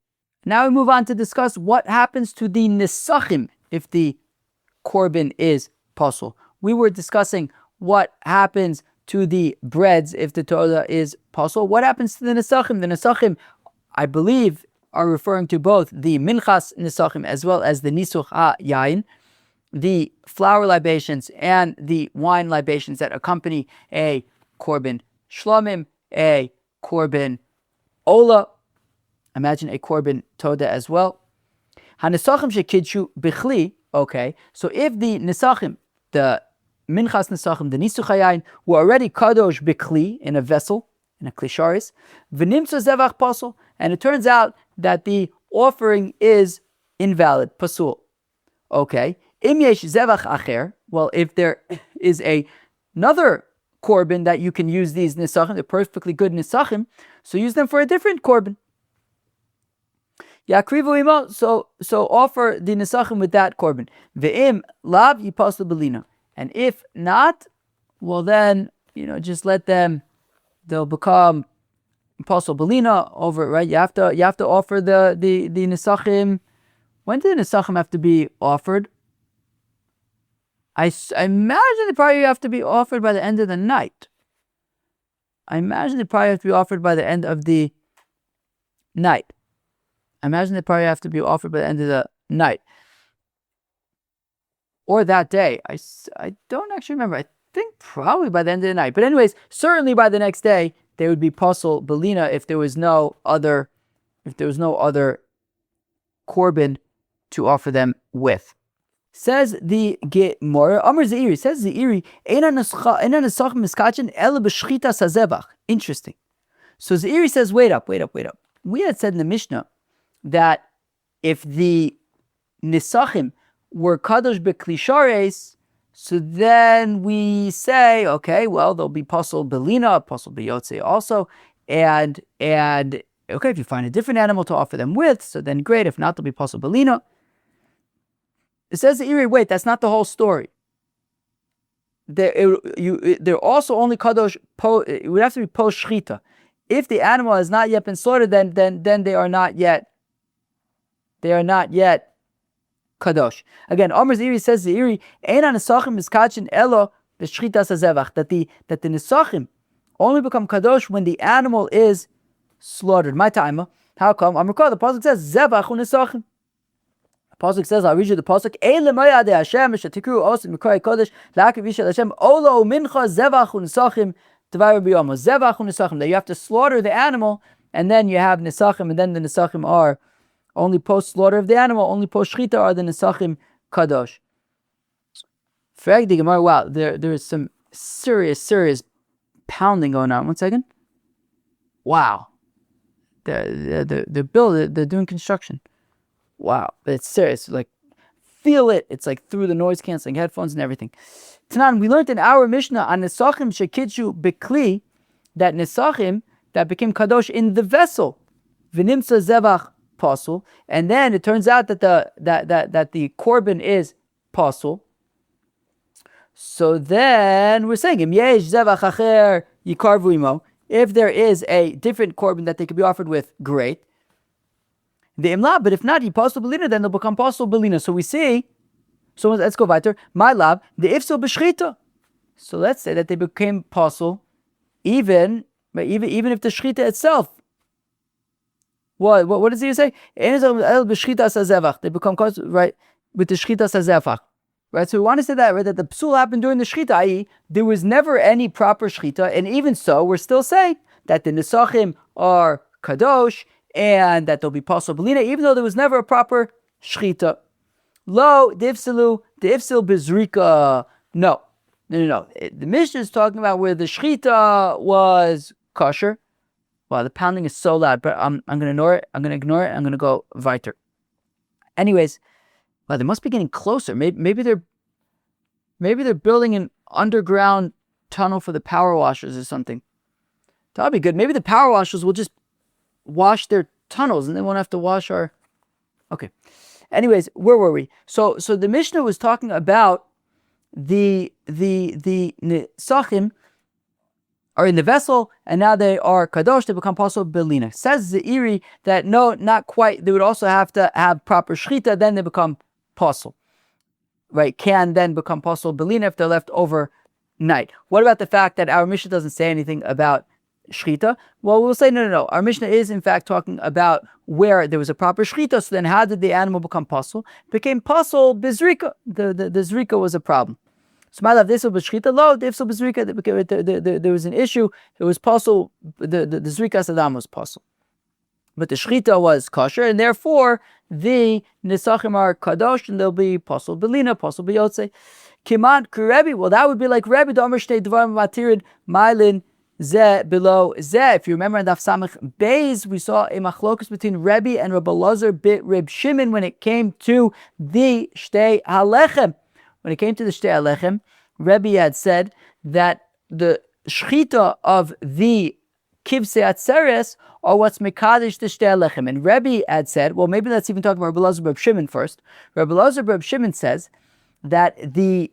Now we move on to discuss what happens to the nesachim if the Korbin is Pasul. We were discussing what happens to the breads if the Todah is Pasul. What happens to the nesachim? The nesachim, I believe, are referring to both the minchas nesachim as well as the nisuch ha-yain, the flour libations and the wine libations that accompany a Korbin Shlomim, a Korbin Ola, imagine a Korbin Todah as well. HaNesachim shekidshu bichli, okay, so if the nesachim, the minchas nesachim, the nisuch hayayin, were already kadosh bikli, in a vessel, in a klisharis, v'nimtza zevach pasul, and it turns out that the offering is invalid, pasul. Okay, im yesh zevach acher, well, if there is another Korbin that you can use these nesachim, they're perfectly good nesachim, so use them for a different Korbin. Yakrivu imo, so offer the nesachim with that Korbin. Ve'im lav yipasul belina, and if not, well then, just let them, they'll become pasul belina over, right? You have to offer the nesachim. When do the nesachim have to be offered? I imagine they probably have to be offered by the end of the night. I imagine they probably have to be offered by the end of the night. Or that day. I don't actually remember. I think probably by the end of the night. But anyways, certainly by the next day, they would be pasul belina if there was no other Korbin to offer them with. Says the Gemara, Amar Zeiri, says Zeiri, Eina nesachim miskachin ela b'shchita sazebach. Interesting. So Zeiri says, wait up. We had said in the Mishnah that if the nesachim were kadosh b'klishares, so then we say, okay, well, there'll be pasul belina, pasul b'yotze also, and okay, if you find a different animal to offer them with, so then great. If not, there'll be pasul belina. It says the Iri, wait, that's not the whole story. They're also only kadosh it would have to be post shchita. If the animal has not yet been slaughtered, then they are not yet kadosh. Again, Amr Ziri says the Iri, Eina nesachim miskachin elo b'shchita sazevach, that the nesachim only become kadosh when the animal is slaughtered. My time, how come? Amr Kol, the pasuk says zevach u'nesachim. Pasuk says, I'll read you the pasuk. Eile moyade Hashem shetikru osin mikray kodesh la'akiv yishel Hashem olo mincha zevach u'nesachim tevayir b'yomo zevach u'nesachim. That you have to slaughter the animal, and then you have nesachim, and then the nesachim are only post slaughter of the animal, only post shchita are the nesachim kadosh. Frag the Gemara. Wow, there is some serious pounding going on. 1 second. Wow, they're doing construction. Wow, but it's serious. Like, feel it. It's like through the noise canceling headphones and everything. Tanan, we learned in our Mishnah on nesachim shekidshu bikli, that nesachim that became kadosh in the vessel, v'nimsa zevach pasul, and then it turns out that the Korbin is Pasul. So then we're saying, if there is a different Korbin that they could be offered with, great. The imla, but if not, Pasul belina, then they'll become Pasul belina. So we see, so let's go weiter. My lab, the ifso b'shchita. So let's say that they became Pasul, even if the shchita itself. What does he say? They become right with the shchita sazevach. Right, so we want to say that, right, that the psul happened during the shchita, i.e., there was never any proper shchita, and even so, we're still saying that the nesachim are kadosh, and that they'll be pasul belina, even though there was never a proper shchita. Lo, divsilu, divsil bezrika. No. The Mishnah is talking about where the shchita was kosher. Wow, the pounding is so loud, but I'm going to ignore it. I'm going to go weiter. Anyways, wow, they must be getting closer. Maybe they're building an underground tunnel for the power washers or something. That would be good. Maybe the power washers will just wash their tunnels and they won't have to wash our... Okay. Anyways, where were we? So the Mishnah was talking about the nesachim are in the vessel, and now they are kadosh, they become pasul belina. Says Zeiri that no, not quite. They would also have to have proper shchita, then they become pasul. Right? Can then become pasul belina if they're left overnight. What about the fact that our Mishnah doesn't say anything about shchita? Well, we'll say no. Our Mishnah is in fact talking about where there was a proper shchita. So then, how did the animal become pasul? It became pasul bizrika. The zrika was a problem. So my love, this was shchita low. There was an issue. It was pasul. The zrika sadam was pasul, but the shchita was kosher, and therefore the nesachim are kadosh, and they'll be pasul belina, pasul biyotze. Kiman kurebi. Well, that would be like Rebbe Domer Shtei Dvarim Matirin Mylin Ze below Ze. If you remember in Daf Samach Beis, we saw a machlokus between Rebbe and Rabbi Lazar bit Reb Shimon when it came to the Shtei Halechem. When it came to the Shtei Halechem, Rebbe had said that the shchita of the kivsei atzeres are what's mekadesh the Shtei Halechem. And Rebbe had said, well, maybe let's even talk about Rabbi Lazar Reb Shimon first. Rabbi Lazar Reb Shimon says that the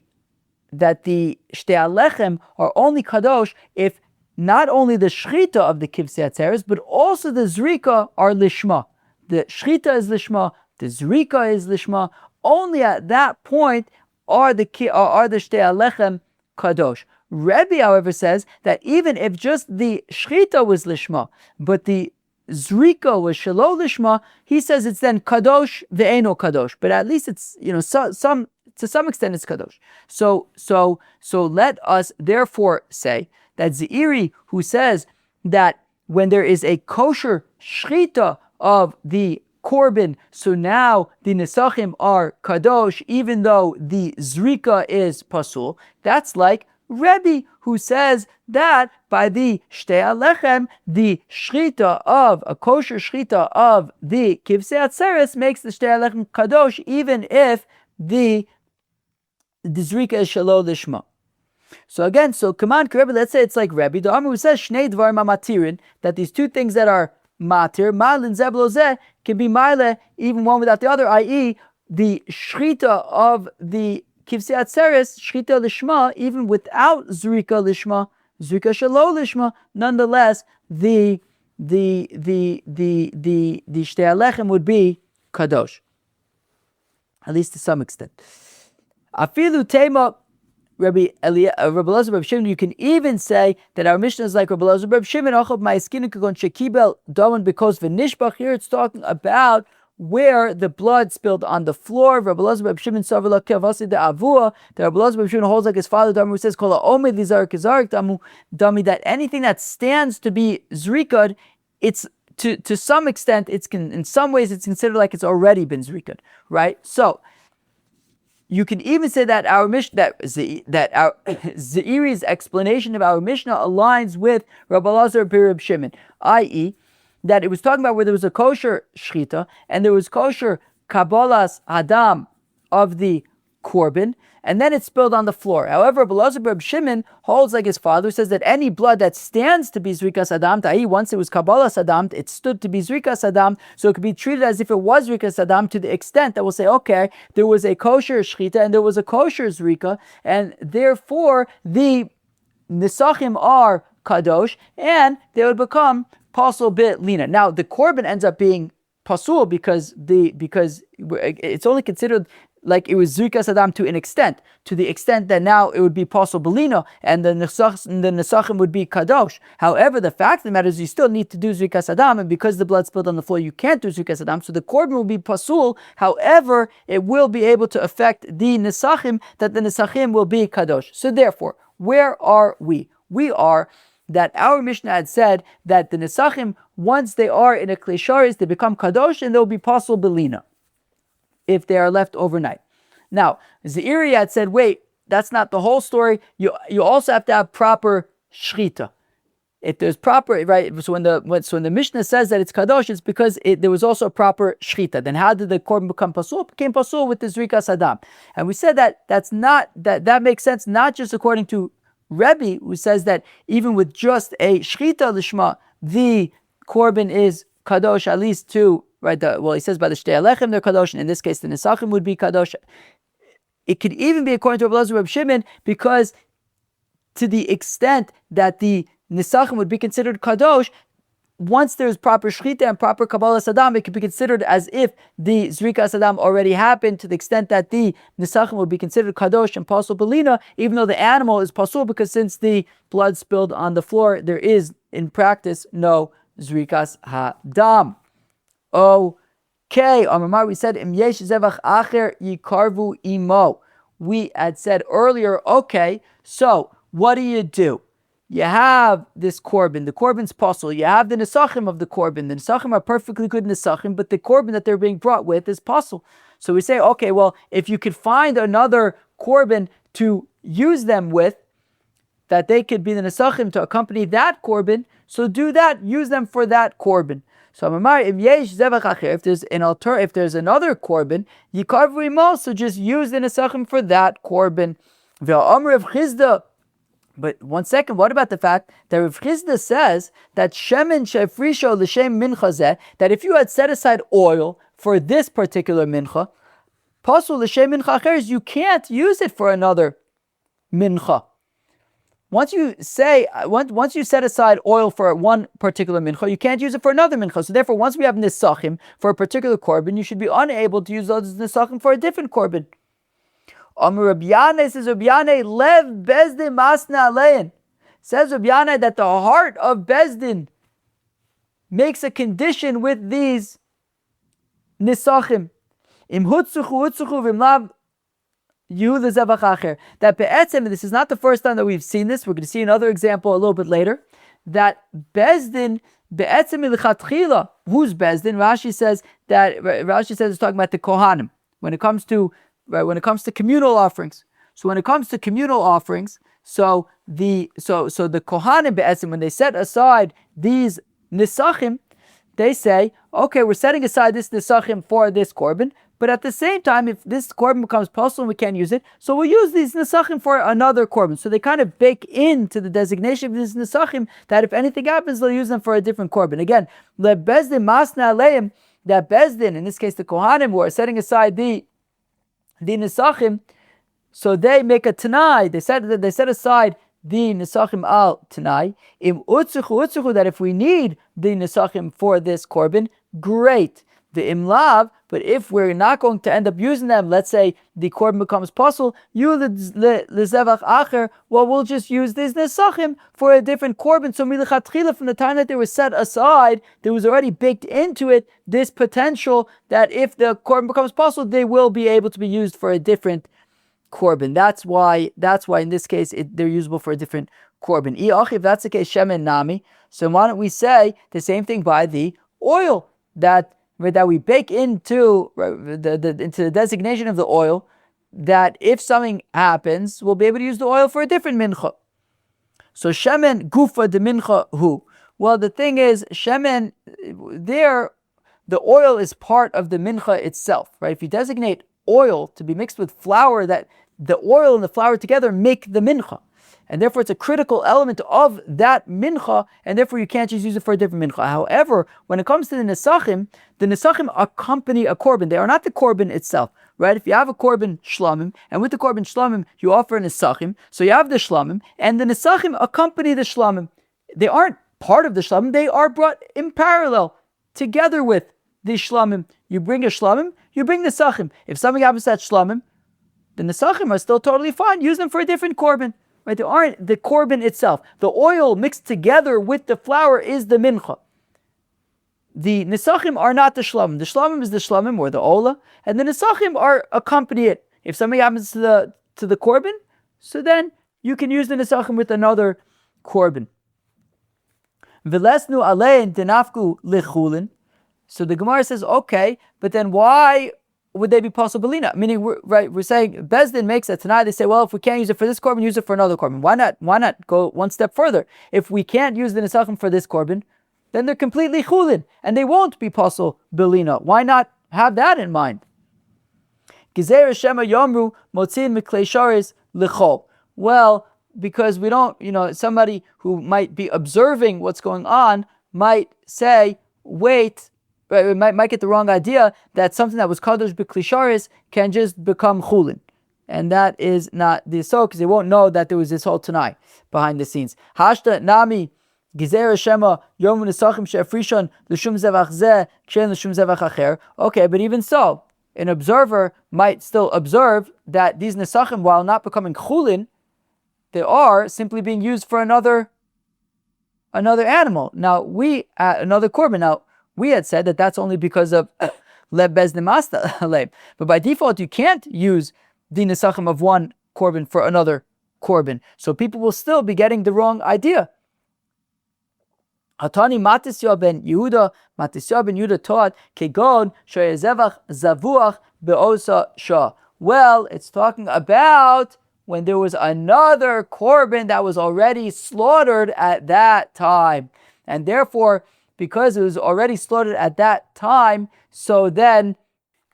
Shtei Halechem are only kadosh if not only the shchita of the kivsei atzeres, but also the zrika are lishma. The shchita is lishma, the zrika is lishma. Only at that point are the Shtei Halechem kadosh. Rebbe, however, says that even if just the shchita was lishma, but the zrika was shelo lishma, he says it's then kadosh ve'eno kadosh. But at least it's to some extent it's kadosh. So let us therefore say that Zeiri, who says that when there is a kosher shchita of the Korbin, so now the nesachim are kadosh, even though the zrika is pasul. That's like Rebbe, who says that by the Shtei Halechem, the shchita of a kosher shchita of the kivsei atzeres makes the Shtei Halechem kadosh, even if the zrika is shelo lishma. So again, come on, Rebbe, let's say it's like Rebbe, the Amr who says Shnei Dvarim Matirin, that these two things that are matir, malin zeblo can be mile, even one without the other, i.e., the shchita of the kivsei atzeres, shchita lishma, even without zrika lishma, zrika shelo lishma, nonetheless, the Shtei Halechem would be kadosh, at least to some extent. Afilu tema. Rabbi Lazar Reb Shimon, you can even say that our Mishnah is like Rabbi Lazar Reb Shimon. Because v'nishbach, here it's talking about where the blood spilled on the floor. Rabbi Lazar Reb Shimon that Rabbi Lazar Reb Shimon holds like his father Damu, who says that anything that stands to be zrikad, it's to some extent in some ways it's considered like it's already been zrikad, right? So you can even say that our Mishnah, that our Zeiri's explanation of our Mishnah aligns with Rabbi Lazar Reb Shimon, i.e., that it was talking about where there was a kosher shchita and there was kosher kabbalas adam of the Korbin, and then it's spilled on the floor. However, Reb Shimon holds like his father, says that any blood that stands to be Zrikas Adam, i.e. once it was Kabbalas Adam, it stood to be Zrikas Adam, so it could be treated as if it was Zrikas Adam to the extent that we'll say, okay, there was a kosher Shchita and there was a kosher Zrika, and therefore the nesachim are kadosh, and they would become Pasul bit lina. Now the Korbin ends up being Pasul because it's only considered like it was Zrikas Adam to the extent that now it would be Pasul Belino, and the nesachim would be Kadosh. However, the fact of the matter is you still need to do Zrikas Adam, and because the blood spilled on the floor, you can't do Zrikas Adam, so the Korbin will be Pasul. However, it will be able to affect the nesachim, that the nesachim will be Kadosh. So therefore, where are we? We are that our Mishnah had said that the nesachim, once they are in a klei, they become Kadosh, and they'll be Pasul Belina if they are left overnight. Now, Zeiri had said, wait, that's not the whole story. You also have to have proper shchita. If there's proper, right, so when the Mishnah says that it's kadosh, it's because there was also a proper shchita. Then how did the korban become pasul? It became pasul with the zrikas adam. And we said that that makes sense, not just according to Rebbe, who says that even with just a shchita lishma, the korban is kadosh, at least to, right, he says by the shtei alechem they're kadosh, and in this case the nesachim would be kadosh. It could even be according to Reb Shimon, because to the extent that the nesachim would be considered kadosh, once there's proper shchita and proper kabbalas adam, it could be considered as if the zrikas adam already happened, to the extent that the nesachim would be considered kadosh and pasul belina, even though the animal is pasul, because since the blood spilled on the floor, there is in practice no zrikas hadam. Okay, Amar, we said im yesh zevach acher yikarvu imo. We had said earlier, okay, so what do? You have this Korbin, the Korbin's Pasul, you have the nesachim of the Korbin. The nesachim are perfectly good nesachim, but the Korbin that they're being brought with is Pasul. So we say, okay, well, if you could find another Korbin to use them with, that they could be the nesachim to accompany that Korbin, so do that, use them for that Korbin. So if there's another Korbin, yikarvu imo, so just use the nesachim for that Korbin. But one second, what about the fact that Rav Chizda says that shemen shefrisho l'shem mincha, that if you had set aside oil for this particular mincha, pasul l'shem mincha acheres, you can't use it for another mincha. Once you set aside oil for one particular mincha, you can't use it for another mincha. So therefore, once we have nesachim for a particular korban, you should be unable to use those nesachim for a different korban. Rabbi Yanai says, Rabbi Yanai, lev bezdin masna alein. Says Rabbi Yanai that the heart of bezdin makes a condition with these nesachim. Im hutzuchu v'imlav that be'etzem, this is not the first time that we've seen this. We're going to see another example a little bit later. That bezdin be'etzem l'chatchila. Who's bezdin? Rashi says it's talking about the kohanim when it comes to communal offerings. So when it comes to communal offerings, so the kohanim be'etzem, when they set aside these nesachim, they say, okay, we're setting aside this nesachim for this korban. But at the same time, if this korbin becomes pasul and we can't use it, so we'll use these nesachim for another korbin. So they kind of bake into the designation of these nesachim that if anything happens, they'll use them for a different korbin. Again, le bezdin masna aleim, that bezdin, in this case the kohanim, who are setting aside the nesachim, so they make a tanai. They set aside the nesachim al tanai. Im utzuchu, that if we need the nesachim for this korbin, great. The imlav, but if we're not going to end up using them, let's say the korbin becomes pasul, lezevach acher, well, we'll just use these nesachim for a different korbin. So milichatchila, from the time that they were set aside, there was already baked into it this potential that if the korbin becomes pasul, they will be able to be used for a different korbin. That's why in this case they're usable for a different korbin. If that's the case, shemen nami. So why don't we say the same thing by the oil that we bake into the designation of the oil, that if something happens, we'll be able to use the oil for a different mincha. So shemen gufa de mincha hu. Well, the thing is, shemen, there, the oil is part of the mincha itself, right? If you designate oil to be mixed with flour that the oil and the flour together make the mincha. And therefore, it's a critical element of that mincha, and therefore you can't just use it for a different mincha. However, when it comes to the nesachim accompany a korbin. They are not the korbin itself, right? If you have a korbin shlamim, and with the korbin shlamim, you offer nesachim, so you have the shlamim, and the nesachim accompany the shlamim. They aren't part of the shlamim, they are brought in parallel, together with the shlamim. You bring a shlamim, you bring nesachim. If something happens to that shlamim, the nesachim are still totally fine. Use them for a different korbin. Right? They aren't the korbin itself. The oil mixed together with the flour is the mincha. The nesachim are not the shlamim. The shlamim is the shlamim or the ola, and the nesachim are accompany it. If something happens to the korbin, so then you can use the nesachim with another korbin. V'lesnu alein denafku lechulin. So the Gemara says, okay, but then why would they be pasul belina? Meaning, we're saying Bezdin makes it tonight. They say, well, if we can't use it for this korbin, use it for another korbin. Why not go one step further? If we can't use the nesachim for this korbin, then they're completely chulin, and they won't be pasul belina. Why not have that in mind? Gizer shema yomru motzin miklei sharis lechol. Well, because we don't, somebody who might be observing what's going on might say, wait. Right, might get the wrong idea that something that was kadosh b'klisharis can just become chulin, and that is not the so, because they won't know that there was this whole tanai behind the scenes. Hashta nami gizer shema yom nesachim she'afrishon l'shum zevach zeh kshen l'shum zevach acher. Okay, but even so, an observer might still observe that these nesachim, while not becoming chulin, they are simply being used for another animal. Now another korban. Now, we had said that that's only because of leb bez nemasta leb. But by default, you can't use the nesachim of one korbin for another korbin. So people will still be getting the wrong idea. Hatani Matisya ben Yehuda taught kegon sheyezevach zavuach beosa shah. Well, it's talking about when there was another korbin that was already slaughtered at that time. And therefore, because it was already slaughtered at that time, so then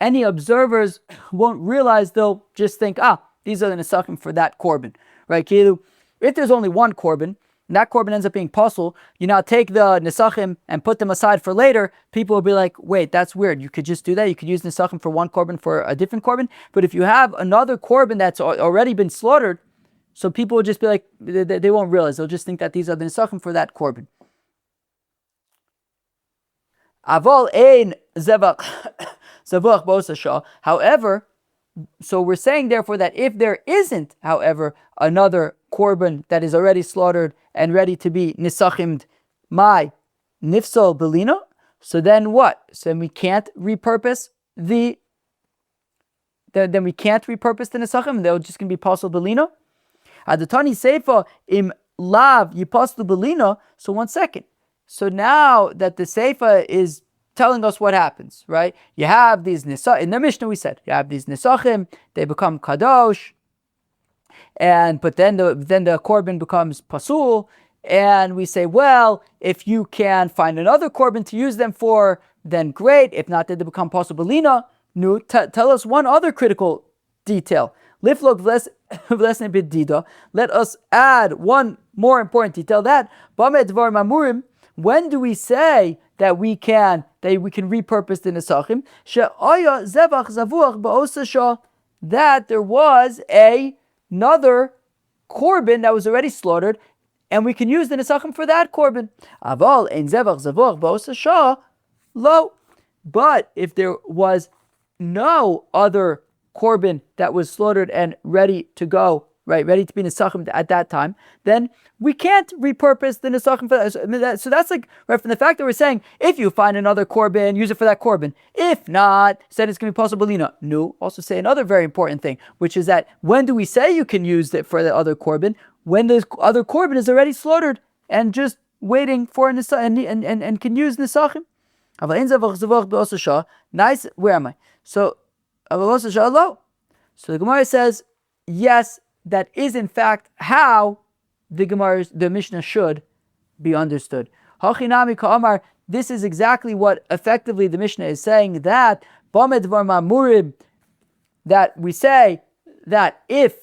any observers won't realize. They'll just think, these are the nesachim for that korbin, right? If there's only one korbin, and that korbin ends up being pasul, you now take the nesachim and put them aside for later, people will be like, wait, that's weird. You could just do that. You could use nesachim for one korbin for a different korbin. But if you have another korbin that's already been slaughtered, so people will just be like, they won't realize. They'll just think that these are the nesachim for that korbin. Aval ein zevach zavuach bosa shah. However, so we're saying therefore that if there isn't, however, another korbin that is already slaughtered and ready to be nisachimd, my nifsol belina, so then what? So then we can't repurpose the nisachim. They're just going to be pasul belina. Adatani seifa im lav yipasul belina. So 1 second. So now that the Seifa is telling us what happens, right? You have these nesachim. In the Mishnah we said, you have these nesachim, they become kadosh, but then the korbin becomes pasul, and we say, well, if you can find another korbin to use them for, then great. If not, then they become pasul belina. Tell us one other critical detail. Liflok v'lesne b'dida. Let us add one more important detail. That b'amed dvar mamurim. When do we say that we can repurpose the nesachim? She'aya zevach zavuach ba'osa shah. That there was another korbin that was already slaughtered, and we can use the nesachim for that korbin. Aval ein zevach zavuach ba'osa shah lo. But if there was no other korbin that was slaughtered and ready to go, right, ready to be nesachim at that time, then we can't repurpose the nesachim for that. So that's like, right, from the fact that we're saying, if you find another korbin, use it for that korbin. If not, said it's going to be pasul belina. No, also say another very important thing, which is that when do we say you can use it for the other korbin? When the other korbin is already slaughtered and just waiting for and can use nesachim. Nice, where am I? So the Gemara says, yes, that is in fact how the Mishnah should be understood. Hachinami ka'amar, this is exactly what effectively the Mishnah is saying, that bamed var mamurim, that we say that if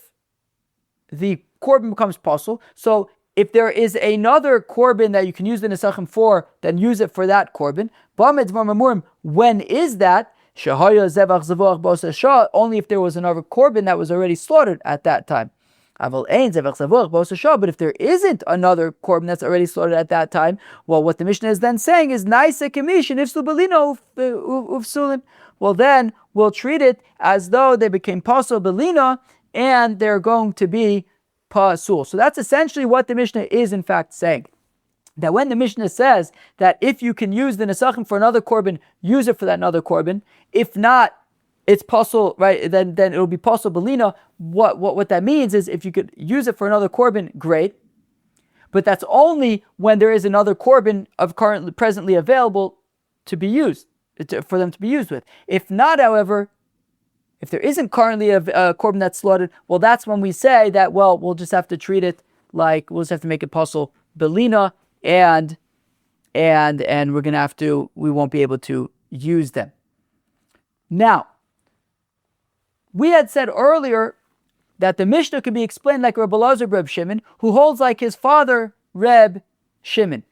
the korbin becomes pasul, so if there is another korbin that you can use the nesachim for, then use it for that korbin. When is that? Only if there was another korbin that was already slaughtered at that time. But if there isn't another korbin that's already slaughtered at that time, well, what the Mishnah is then saying is well, then we'll treat it as though they became pasul belina and they're going to be pasul. So that's essentially what the Mishnah is in fact saying. That when the Mishnah says that if you can use the nesachim for another korbin, use it for that another korbin. If not, it's pasul, right? Then it'll be pasul belina. What that means is if you could use it for another korbin, great. But that's only when there is another korbin presently available to be used, for them to be used with. If not, however, if there isn't currently a korbin that's slaughtered, well, that's when we say that, well, we'll just have to treat it like, we'll just have to make it pasul belina, and we're going to have to, we won't be able to use them. Now, we had said earlier that the Mishnah could be explained like Reb Elazar Reb Shimon, who holds like his father, Reb Shimon.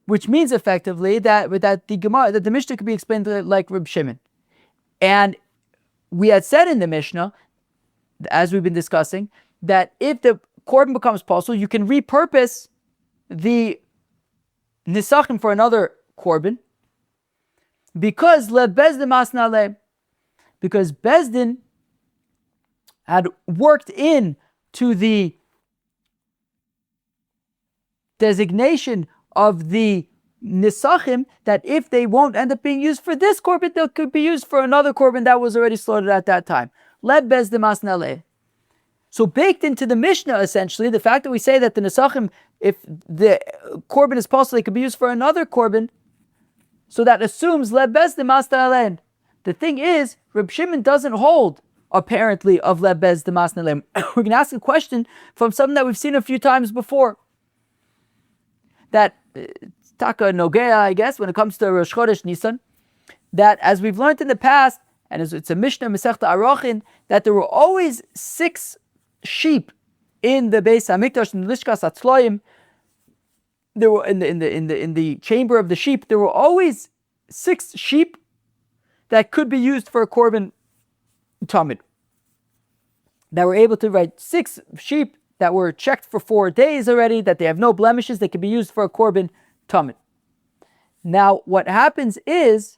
Which means effectively that the Mishnah could be explained like Reb Shimon. And we had said in the Mishnah, as we've been discussing, that if the korbin becomes pasul, you can repurpose the nesachim for another korbin, because because Bezdin had worked in to the designation of the nesachim that if they won't end up being used for this korbin, they could be used for another korbin that was already slaughtered at that time. Led Bezdin masnaleh. So baked into the Mishnah, essentially, the fact that we say that the nesachim, if the korbin is possible, it could be used for another korbin, so that assumes led Bezdin masnaleh. The thing is, Reb Shimon doesn't hold, apparently, of led Bezdin masnaleh. We're going to ask a question from something that we've seen a few times before. That Taka Nogea, I guess, when it comes to Rosh Chodesh Nisan, that as we've learned in the past, and it's a Mishnah Masechta Arachin, that there were always 6 sheep in the Beis Hamikdash, in the Lishkas Hatzloim. There were in the chamber of the sheep. There were always 6 sheep that could be used for a korbin tamid. That were able to write 6 sheep that were checked for 4 days already, that they have no blemishes, they can be used for a korbin tamid. Now, what happens is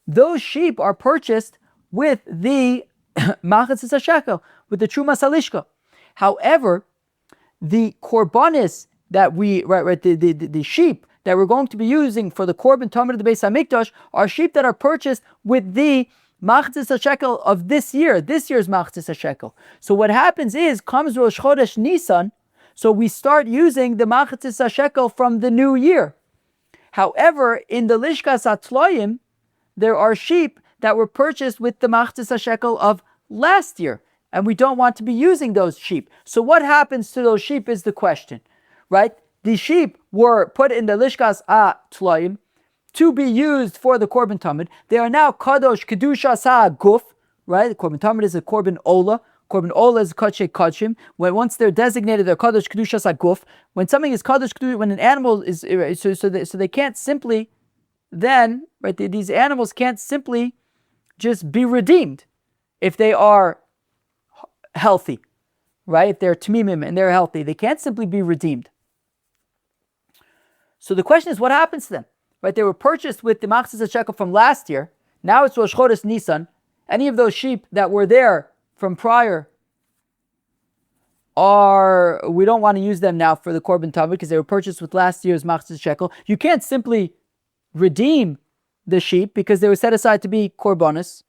those sheep are purchased with the machatzis hashekel, with the trumas halishka. However, the korbanis that the sheep that we're going to be using for the korbin tamid of the Beis Hamikdash are sheep that are purchased with the machatzis hashekel of this year's machatzis hashekel. So what happens is, comes Rosh Chodesh Nisan, so we start using the machatzis hashekel from the new year. However, in the Lishkas Hatzloim, there are sheep that were purchased with the machatzis hashekel of last year, and we don't want to be using those sheep. So what happens to those sheep is the question, right? The sheep were put in the Lishkas Hatzloim to be used for the korbin tamid. They are now kadosh kedushas ha'guf, right? The korbin tamid is a korbin ola. Korbin ola is kadshe kadshim. When once they're designated, they're kadosh kedushas ha'guf. When something is kadosh, when an animal is so they can't simply then, right? These animals can't simply just be redeemed if they are healthy, right? If they're tamimim and they're healthy, they can't simply be redeemed. So the question is, what happens to them? Right, they were purchased with the machatzis hashekel from last year. Now it's Rosh Chodesh Nisan. Any of those sheep that were there from prior we don't want to use them now for the korbin tamid because they were purchased with last year's machatzis hashekel. You can't simply redeem the sheep because they were set aside to be korbanos,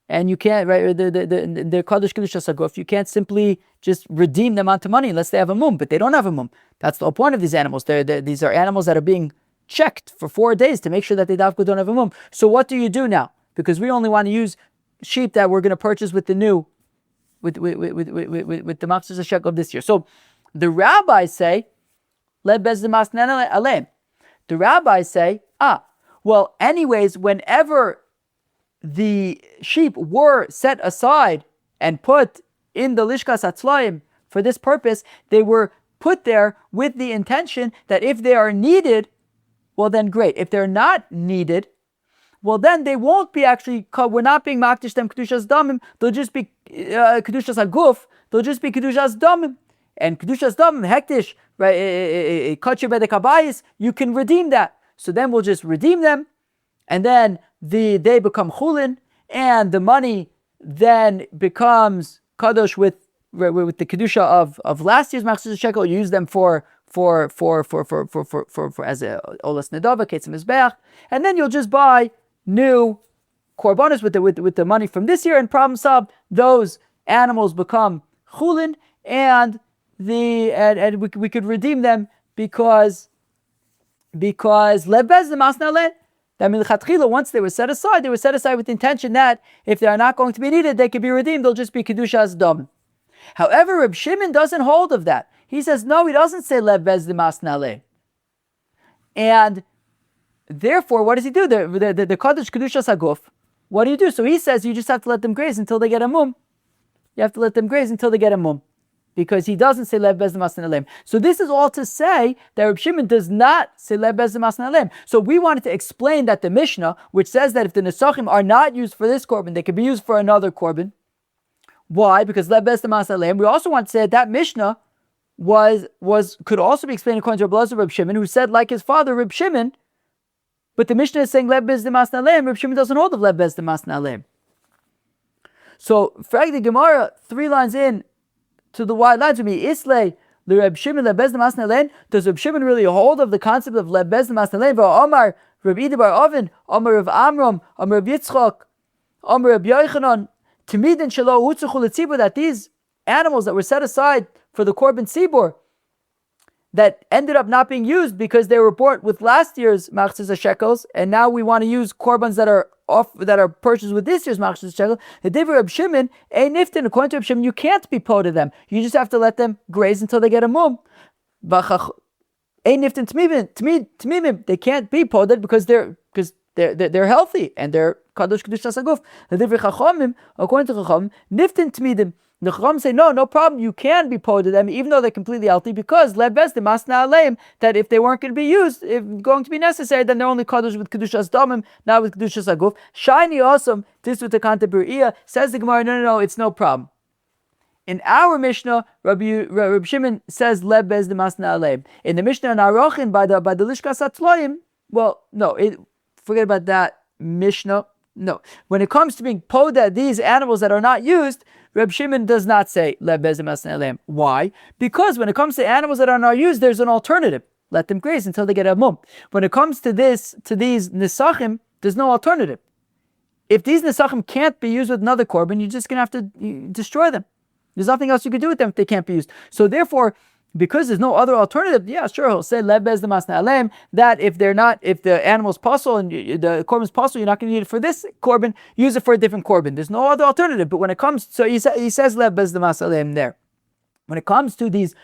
and you can't, right? The kadosh kedushas haguf. You can't simply just redeem them onto money unless they have a mum, but they don't have a mum. That's the whole point of these animals. These are animals that are being checked for 4 days to make sure that they don't have a mum. So what do you do now? Because we only want to use sheep that we're going to purchase with the new, with the machatzis hashekel of this year. So the rabbis say, "Led bezdin masneh aleim." The rabbis say, well, anyways, whenever the sheep were set aside and put in the Lishkas Atzlaim for this purpose, they were put there with the intention that if they are needed, well then great. If they're not needed, well then they won't be actually, we're not being makdish them kedushas damim, they'll just be kedushas aguf, they'll just be kedushas damim. And kedushas damim, hektish, right, kachir bedekabayis, you can redeem that. So then we'll just redeem them, and then they become chulin, and the money then becomes kadosh with the kedusha of last year's machzor shekel. You use them for as a olas nedava, ketzim mizbeach, and then you'll just buy new korbanos with the money from this year, and problem solved. Those animals become chulin, and we could redeem them because lebez the masnale. That milchatchila, once they were set aside with the intention that if they are not going to be needed, they could be redeemed. They'll just be kedushas dam. However, Reb Shimon doesn't hold of that. He says no. He doesn't say lebez the masnale. And therefore, what does he do? The kodesh kedushas aguf. What do you do? So he says you just have to let them graze until they get a mum. You have to let them graze until they get a mum, because he doesn't say lebez the masnalem. So this is all to say that Reb Shimon does not say lebez the masnalem. So we wanted to explain that the Mishnah, which says that if the nesachim are not used for this korbin, they can be used for another korbin. Why? Because lebez the masnalem. We also want to say that Mishnah could also be explained according to Reb Shimon, who said like his father Reb Shimon, but the Mishnah is saying lebez the masnalem. Reb Shimon doesn't hold of lebez the masnalem. So, frag the Gemara, 3 lines in to the wide lines with me, Islay, the Reb Shimon lebez the masnalen. Does Reb Shimon really hold of the concept of lebez the masnalen? Omar Reb Ida bar Oven, Omar Reb Amram, Omar Reb Yitzchak, Omar Reb Yochanan, Timidin shelo utzuchu letzibur, that these animals that were set aside for the Korbin tzibur that ended up not being used because they were bought with last year's machzor shekels, and now we want to use korbans that are purchased with this year's machzor shekel. The divrei Reb Shimon, a niftin, according to Reb Shimon, you can't be po to them. You just have to let them graze until they get a mum. A niftin tmimim, they can't be poded because they're healthy and they're kadosh kedushas aguf. The divrei Chachamim, according to Chachamim, niftin tmidim. The Chacham say, no problem, you can be po to them even though they're completely healthy, because lebez the masna aleim, that if they weren't going to be used, if going to be necessary, then they're only kadosh with kedushas damim, not with kedushas aguf. Shiny awesome, this with the kanta b'ri'iyah, says the Gemara, no, it's no problem. In our Mishnah, Rabbi Shimon says lebez the masna aleim. In the Mishnah in Arochin by the Lishkas Atzlaim, well, no, forget about that Mishnah. No, when it comes to being poda, these animals that are not used, Reb Shimon does not say lebez masnei aleim. Why? Because when it comes to animals that are not used, there's an alternative. Let them graze until they get a mum. When it comes to these nesachim, there's no alternative. If these nesachim can't be used with another korbin, you're just going to have to destroy them. There's nothing else you can do with them if they can't be used. So therefore, because there's no other alternative, yeah, sure, he'll say lebez the masnei aleim, that if the animal's pasul and the korbin's pasul, you're not going to need it for this korbin, use it for a different korbin. There's no other alternative. But when it comes, so he says lebez the masnei aleim there. When it comes to these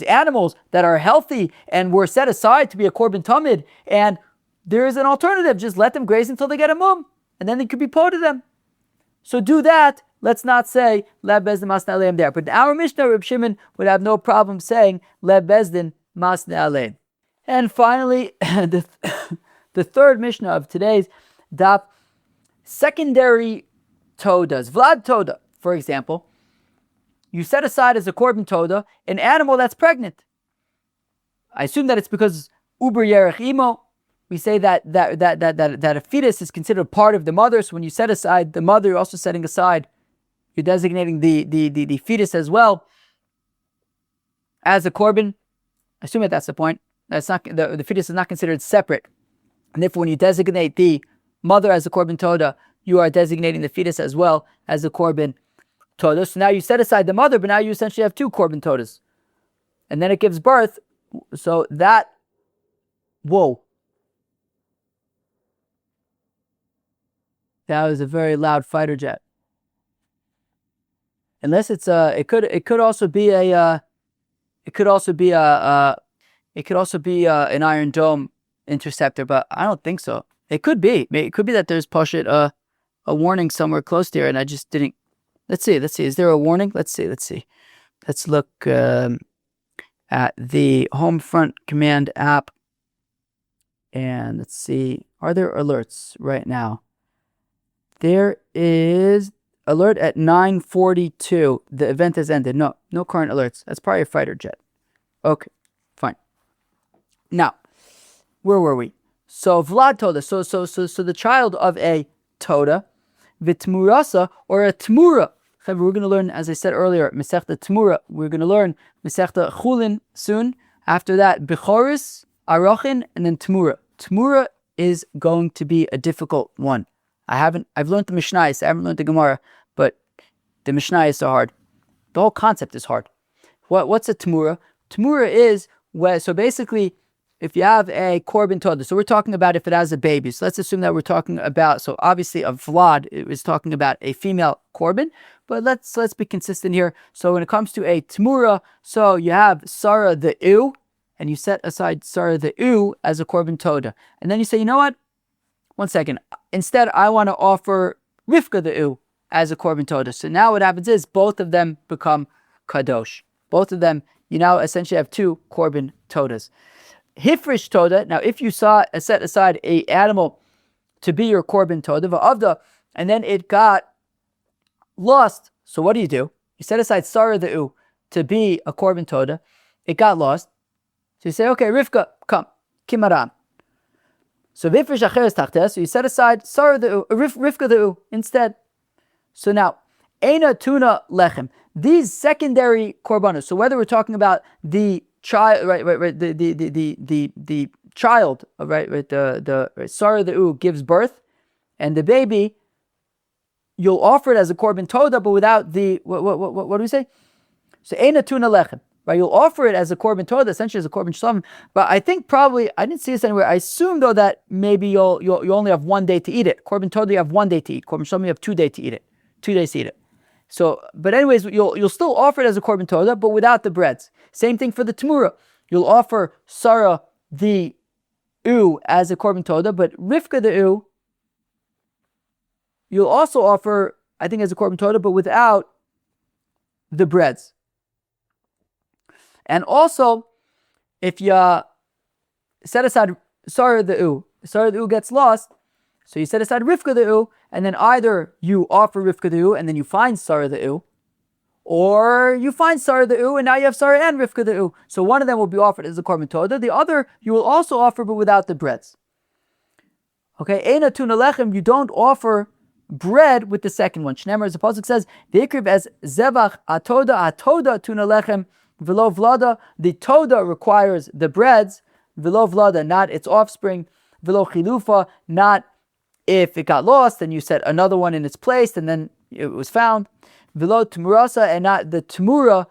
animals that are healthy and were set aside to be a korbin tamid, and there is an alternative, just let them graze until they get a mum, and then they could be po to them. So do that. Let's not say lebezdin masnei aleim there. But in our Mishnah, Reb Shimon would have no problem saying lebezdin masnei aleim. And finally, the third Mishnah of today's daf, secondary todahs. Vlad Todah, for example, you set aside as a Korbin Todah an animal that's pregnant. I assume that it's because uber yerech imo. We say that a fetus is considered part of the mother. So when you set aside the mother, you're also setting aside, you're designating the fetus as well as a korbin. I assume that's the point. That's not the fetus is not considered separate, and therefore when you designate the mother as a Korbin Todah, you are designating the fetus as well as a Korbin Todah. So now you set aside the mother, but now you essentially have 2 Korbin Todahs, and then it gives birth. So that, whoa, that was a very loud fighter jet. Unless it's it could also be an Iron Dome interceptor, but I don't think so. It could be that there's a warning somewhere close to here, and I just didn't Let's see. Is there a warning? Let's see. Let's look at the Homefront Command app. And let's see. Are there alerts right now? There is alert at 9:42. The event has ended. No current alerts. That's probably a fighter jet. Okay, fine. Now, where were we? So Vlad Todah. So the child of a Todah, Vitmurasa, or a Tmura. We're going to learn, as I said earlier, Masechta Tmura. We're going to learn Masechta Chulin soon. After that, Bechoris, Arochin, and then Tmura. Tmura is going to be a difficult one. I've learned the Mishnayos, I haven't learned the Gemara, but the Mishnayos is so hard. The whole concept is hard. What's a Tmura? Tmura is, so basically, if you have a Korbin Todah, so we're talking about if it has a baby. So let's assume that we're talking about, so obviously a Vlad is talking about a female Korbin, but let's be consistent here. So when it comes to a Tmura, so you have Sarah the Ew, and you set aside Sarah the Ew as a Korbin Todah. And then you say, you know what? One second. Instead, I want to offer Rivka the Ew as a Korbin Todah. So now what happens is both of them become Kadosh. Both of them, you now essentially have two Korbin Todahs. Hifrish Todah, now if you set aside a animal to be your Korbin Todah, va'avda, and then it got lost, so what do? You set aside Sarah the Ew to be a Korbin Todah, it got lost, so you say, okay, Rivka, come, Kimaram. So Vifrish Acheres Tachtes, so you set aside Sarah the Ew, Rivka the Ew instead. So now, Eina Tuna Lechem, these secondary korbanos, so whether we're talking about the child, right, the child, right, the Sarah the Ew gives birth, and the baby, you'll offer it as a Korbin Todah, but without the, what do we say? So Eina Tuna Lechem, right, you'll offer it as a Korbin Todah, essentially as a Korbin Shlamim, but I think probably, I didn't see this anywhere, I assume though that maybe you only have 1 day to eat it. Korbin Todah you have 1 day to eat, Korbin Shlamim you have 2 days to eat it, 2 days to eat it. So, but anyways, you'll still offer it as a Korbin Todah, but without the breads. Same thing for the Tmura. You'll offer Sarah the Ew as a Korbin Todah, but Rivka the Ew, you'll also offer, I think, as a Korbin Todah, but without the breads. And also, if you set aside Sarah the Ew gets lost, so you set aside Rivka the Ew, and then either you offer Rivka the Ew, and then you find Sarah the Ew, or you find Sarah the Ew, and now you have Sarah and Rivka the Ew. So one of them will be offered as a Korbin Todah, the other you will also offer, but without the breads. Okay, Eina Tuna Lechem, you don't offer bread with the second one. Shneimar, as the Pasuk says, V'ikriv as Zevach Atodah Tuna Lechem, V'lo Vlada, the Todah requires the breads, V'lo Vlada, not its offspring, V'lo Chilufa, not if it got lost, then you set another one in its place, and then it was found. V'lo Tmurasa, and not the Tmura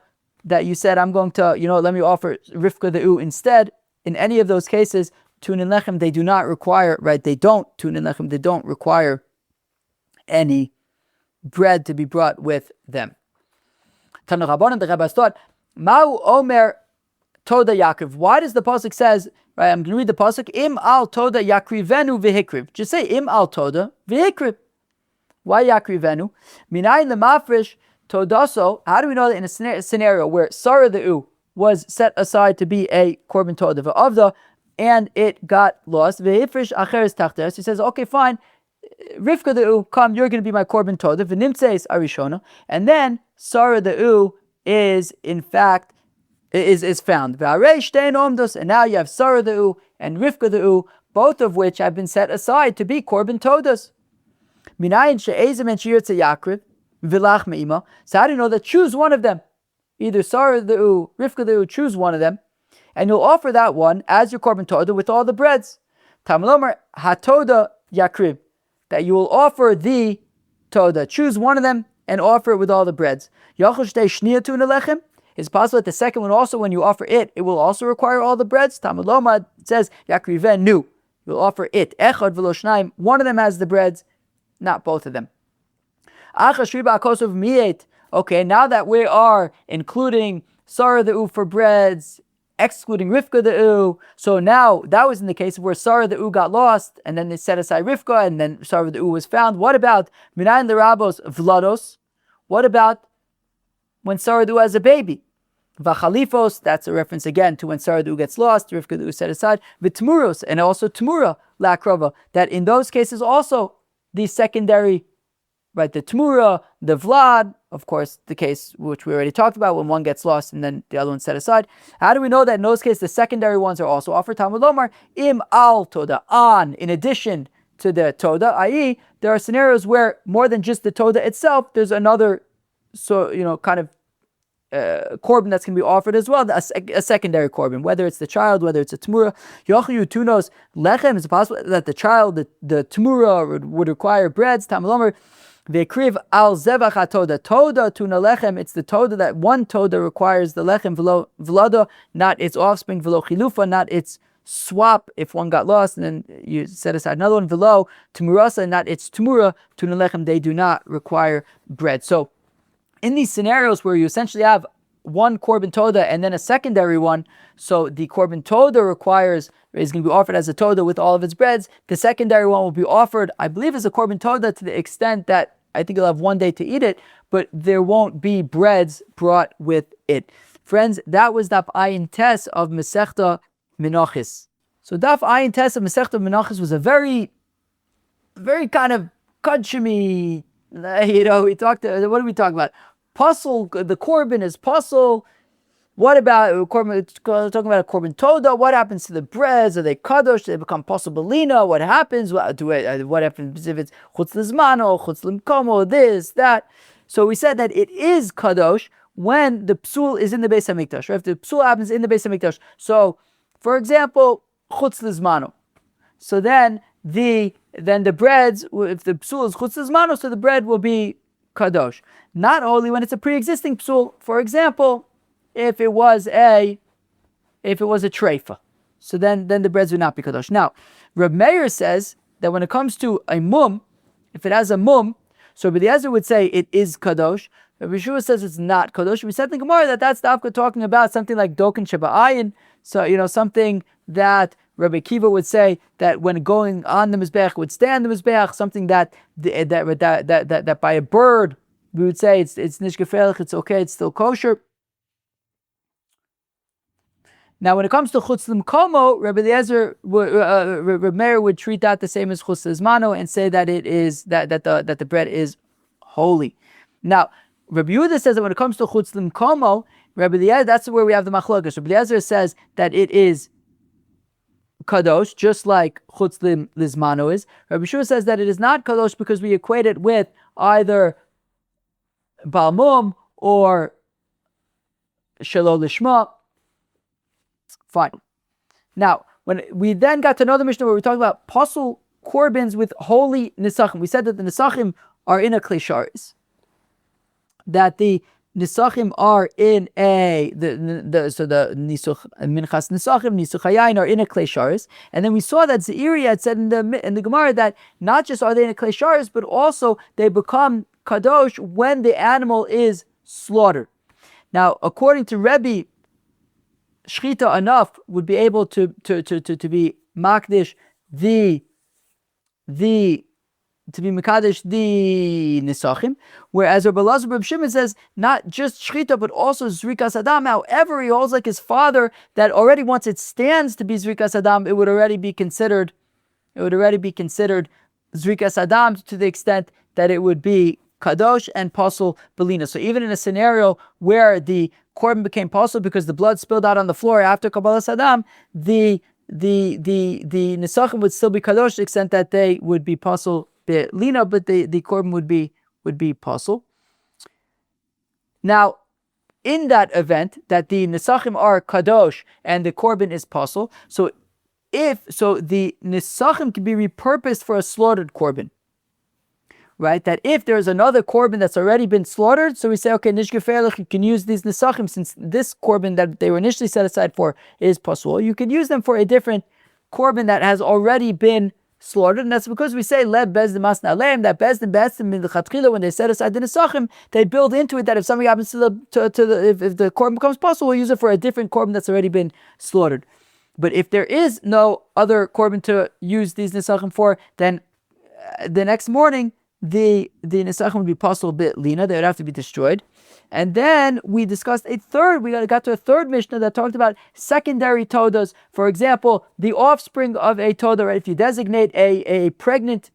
that you said, I'm going to, let me offer Rivka the Ew instead. In any of those cases, Tunin Lechem, they do not require, right? They don't require any bread to be brought with them. Tanu Rabbanan, the rabbis thought, Mau Omer Todah Yaakov. Why does the pasuk says, right? I'm going to read the pasuk. Im al Todah yakrivenu v'hikriv. Just say Im al Todah v'hikriv. Why yakrivenu? Minayin lemafresh todaso. How do we know that in a scenario where Sarah the Ew was set aside to be a Korbin Todah v'avda, and it got lost, v'hifresh acheres tachtes. He says, okay, fine. Rivka the Ew, come, you're going to be my Korbin Todah. V'nimtzeis arishona. And then Sarah the Ew is in fact found. And now you have Sarah the Ew and Rivka the Ew, both of which have been set aside to be Korbin Todahs. So how do you know that? Choose one of them. Either Sarah the Ew, Rivka the Ew, choose one of them, and you'll offer that one as your Korbin Todah with all the breads. Tamalomer hatodah yakriv, that you will offer the Todah. Choose one of them and offer it with all the breads. It's possible that the second one also, when you offer it, it will also require all the breads. Talmud Lomad says, Yakrivenu, you'll offer it. Echad v'lo shnaim, one of them has the breads, not both of them. Okay, now that we are including Sarah the Ew for breads, excluding Rivka the Ew, so now that was in the case where Sarah the Ew got lost, and then they set aside Rivka, and then Sarah the Ew was found. What about Minayin l'rabos vlados? What about when Saradu has a baby? V'chalifos, that's a reference again to when Saradu gets lost, Rivka is set aside. V'tmuros, and also Tmura, Lakrova, that in those cases also the secondary, right, the Tmura, the Vlad, of course, the case which we already talked about when one gets lost and then the other one's set aside. How do we know that in those cases the secondary ones are also offered? Talmud Lomar, im al Todah, on, in addition to the Todah, i.e., there are scenarios where more than just the Todah itself, there's another, kind of korbin that's going to be offered as well, a secondary korbin, whether it's the child, whether it's a tmura. Yochayu tunos lechem, is it possible that the child, the tmura would require breads? Tamalomer ve'kriv al zevach todah, todah tuna lechem. It's the todah that one todah requires the lechem v'lo vlada, not its offspring, v'lo chilufa, not its swap if one got lost and then you set aside another one, v'lo tmurasa, not its tmura, tuna lechem. They do not require bread. So in these scenarios where you essentially have one Korbin Todah and then a secondary one, so the Korbin Todah is going to be offered as a Todah with all of its breads. The secondary one will be offered, I believe, as a Korbin Todah to the extent that I think you'll have one day to eat it, but there won't be breads brought with it. Friends, that was Daf Ayin Tes of Masechta Menachos. So Daf Ayin Tes of Masechta Menachos was a very, very kind of kudshimi, we talked. What did we talk about? Pasul, the Korbin is Pasul. What about Korbin? Talking about a Korbin Todah. What happens to the breads? Are they kadosh? Do they become Pasul Belina? What happens? What happens if it's chutz lizmano, chutz limkomo, this, that? So we said that it is kadosh when the psul is in the Beis Hamikdash. Right? If the psul happens in the Beis Hamikdash. So, for example, chutz lizmano. So then the breads, if the psul is chutz lizmano, so the bread will be kadosh. Not only when it's a pre-existing psul. For example, if it was a treifa, so then the breads would not be kadosh. Now, Reb Meir says that when it comes to a mum, if it has a mum, so Rabbi Eliezer would say it is kadosh. Rabbi Yeshua says it's not kadosh. We said in the Gemara that's Dafka talking about something like doken shaba'ayin. So something that Rabbi Kiva would say that when going on the mizbeach would stand the mizbeach, something that by a bird we would say it's nishgefelich, it's okay, it's still kosher. Now, when it comes to chutz limkomo, Rabbi Eliezer, Rabbi Meir would treat that the same as chutz lizmano and say that it is that the bread is holy. Now, Rabbi Yehuda says that when it comes to chutz limkomo, Rabbi Eliezer, that's where we have the machlokas. Rabbi Eliezer says that it is kadosh, just like chutz lizmano is. Rabbi Yeshua says that it is not kadosh because we equate it with either balmum or shelo lishma. Fine. Now, when we then got to know the Mishnah where we talked about Pasul korbins with holy nesachim, we said that the nesachim are in a klesharis. That the nesachim are in the nisuch minchas nesachim, nisuch hayayin are in a klesharis, and then we saw that Zeiri had said in the Gemara that not just are they in a klesharis, but also they become kadosh when the animal is slaughtered. Now, according to Rebbe, shchita enough would be able to be makdish to be mekadesh the nesachim, whereas Rabbi Elazar Reb Shimon says not just shchita but also zrikas adam. However, he holds like his father that already once it stands to be zrikas adam, it would already be considered zrikas adam to the extent that it would be kadosh and pasul belina. So even in a scenario where the korbin became pasul because the blood spilled out on the floor after kabbalas adam, the nesachim would still be kadosh to the extent that they would be pasul belina, but the korbin would be pasul. Now, in that event that the nesachim are kadosh and the korbin is pasul, so the nesachim can be repurposed for a slaughtered korbin. Right, that if there's another korbin that's already been slaughtered, so we say, okay, nishgefelich, you can use these nesachim since this korbin that they were initially set aside for is pasul. You can use them for a different korbin that has already been slaughtered, and that's because we say leb bezdin masna aleim, that bezdin min l'chatchila, when they set aside the nesachim, they build into it that if something happens if the korbin becomes pasul, we'll use it for a different korbin that's already been slaughtered. But if there is no other korbin to use these nesachim for, then the next morning the nesachim would be Pasul bit lina, they would have to be destroyed. And then we discussed we got to a third Mishnah that talked about secondary todahs. For example, the offspring of a todah, right? If you designate a pregnant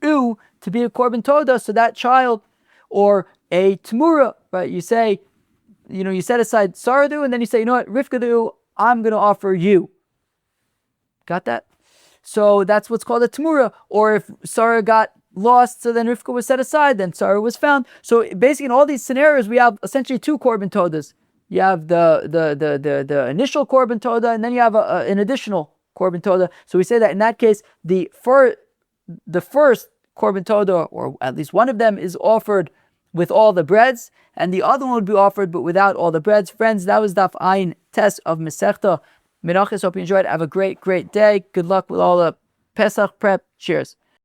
ewe to be a Korbin todah, so that child, or a Tamura, right? You say, you set aside Saradu, and then you say, Rivka the ewe, I'm going to offer you. Got that? So that's what's called a Tamura. Or if Sarah got lost, so then Rivka was set aside, then Sarah was found. So basically in all these scenarios, we have essentially two Korbin todahs. You have the initial Korbin todah, and then you have an additional Korbin todah. So we say that in that case, the first Korbin todah, or at least one of them, is offered with all the breads, and the other one would be offered but without all the breads. Friends, that was Daf Ayin Tes of Masechta Menachos. Hope you enjoyed. Have a great day. Good luck with all the Pesach prep. Cheers.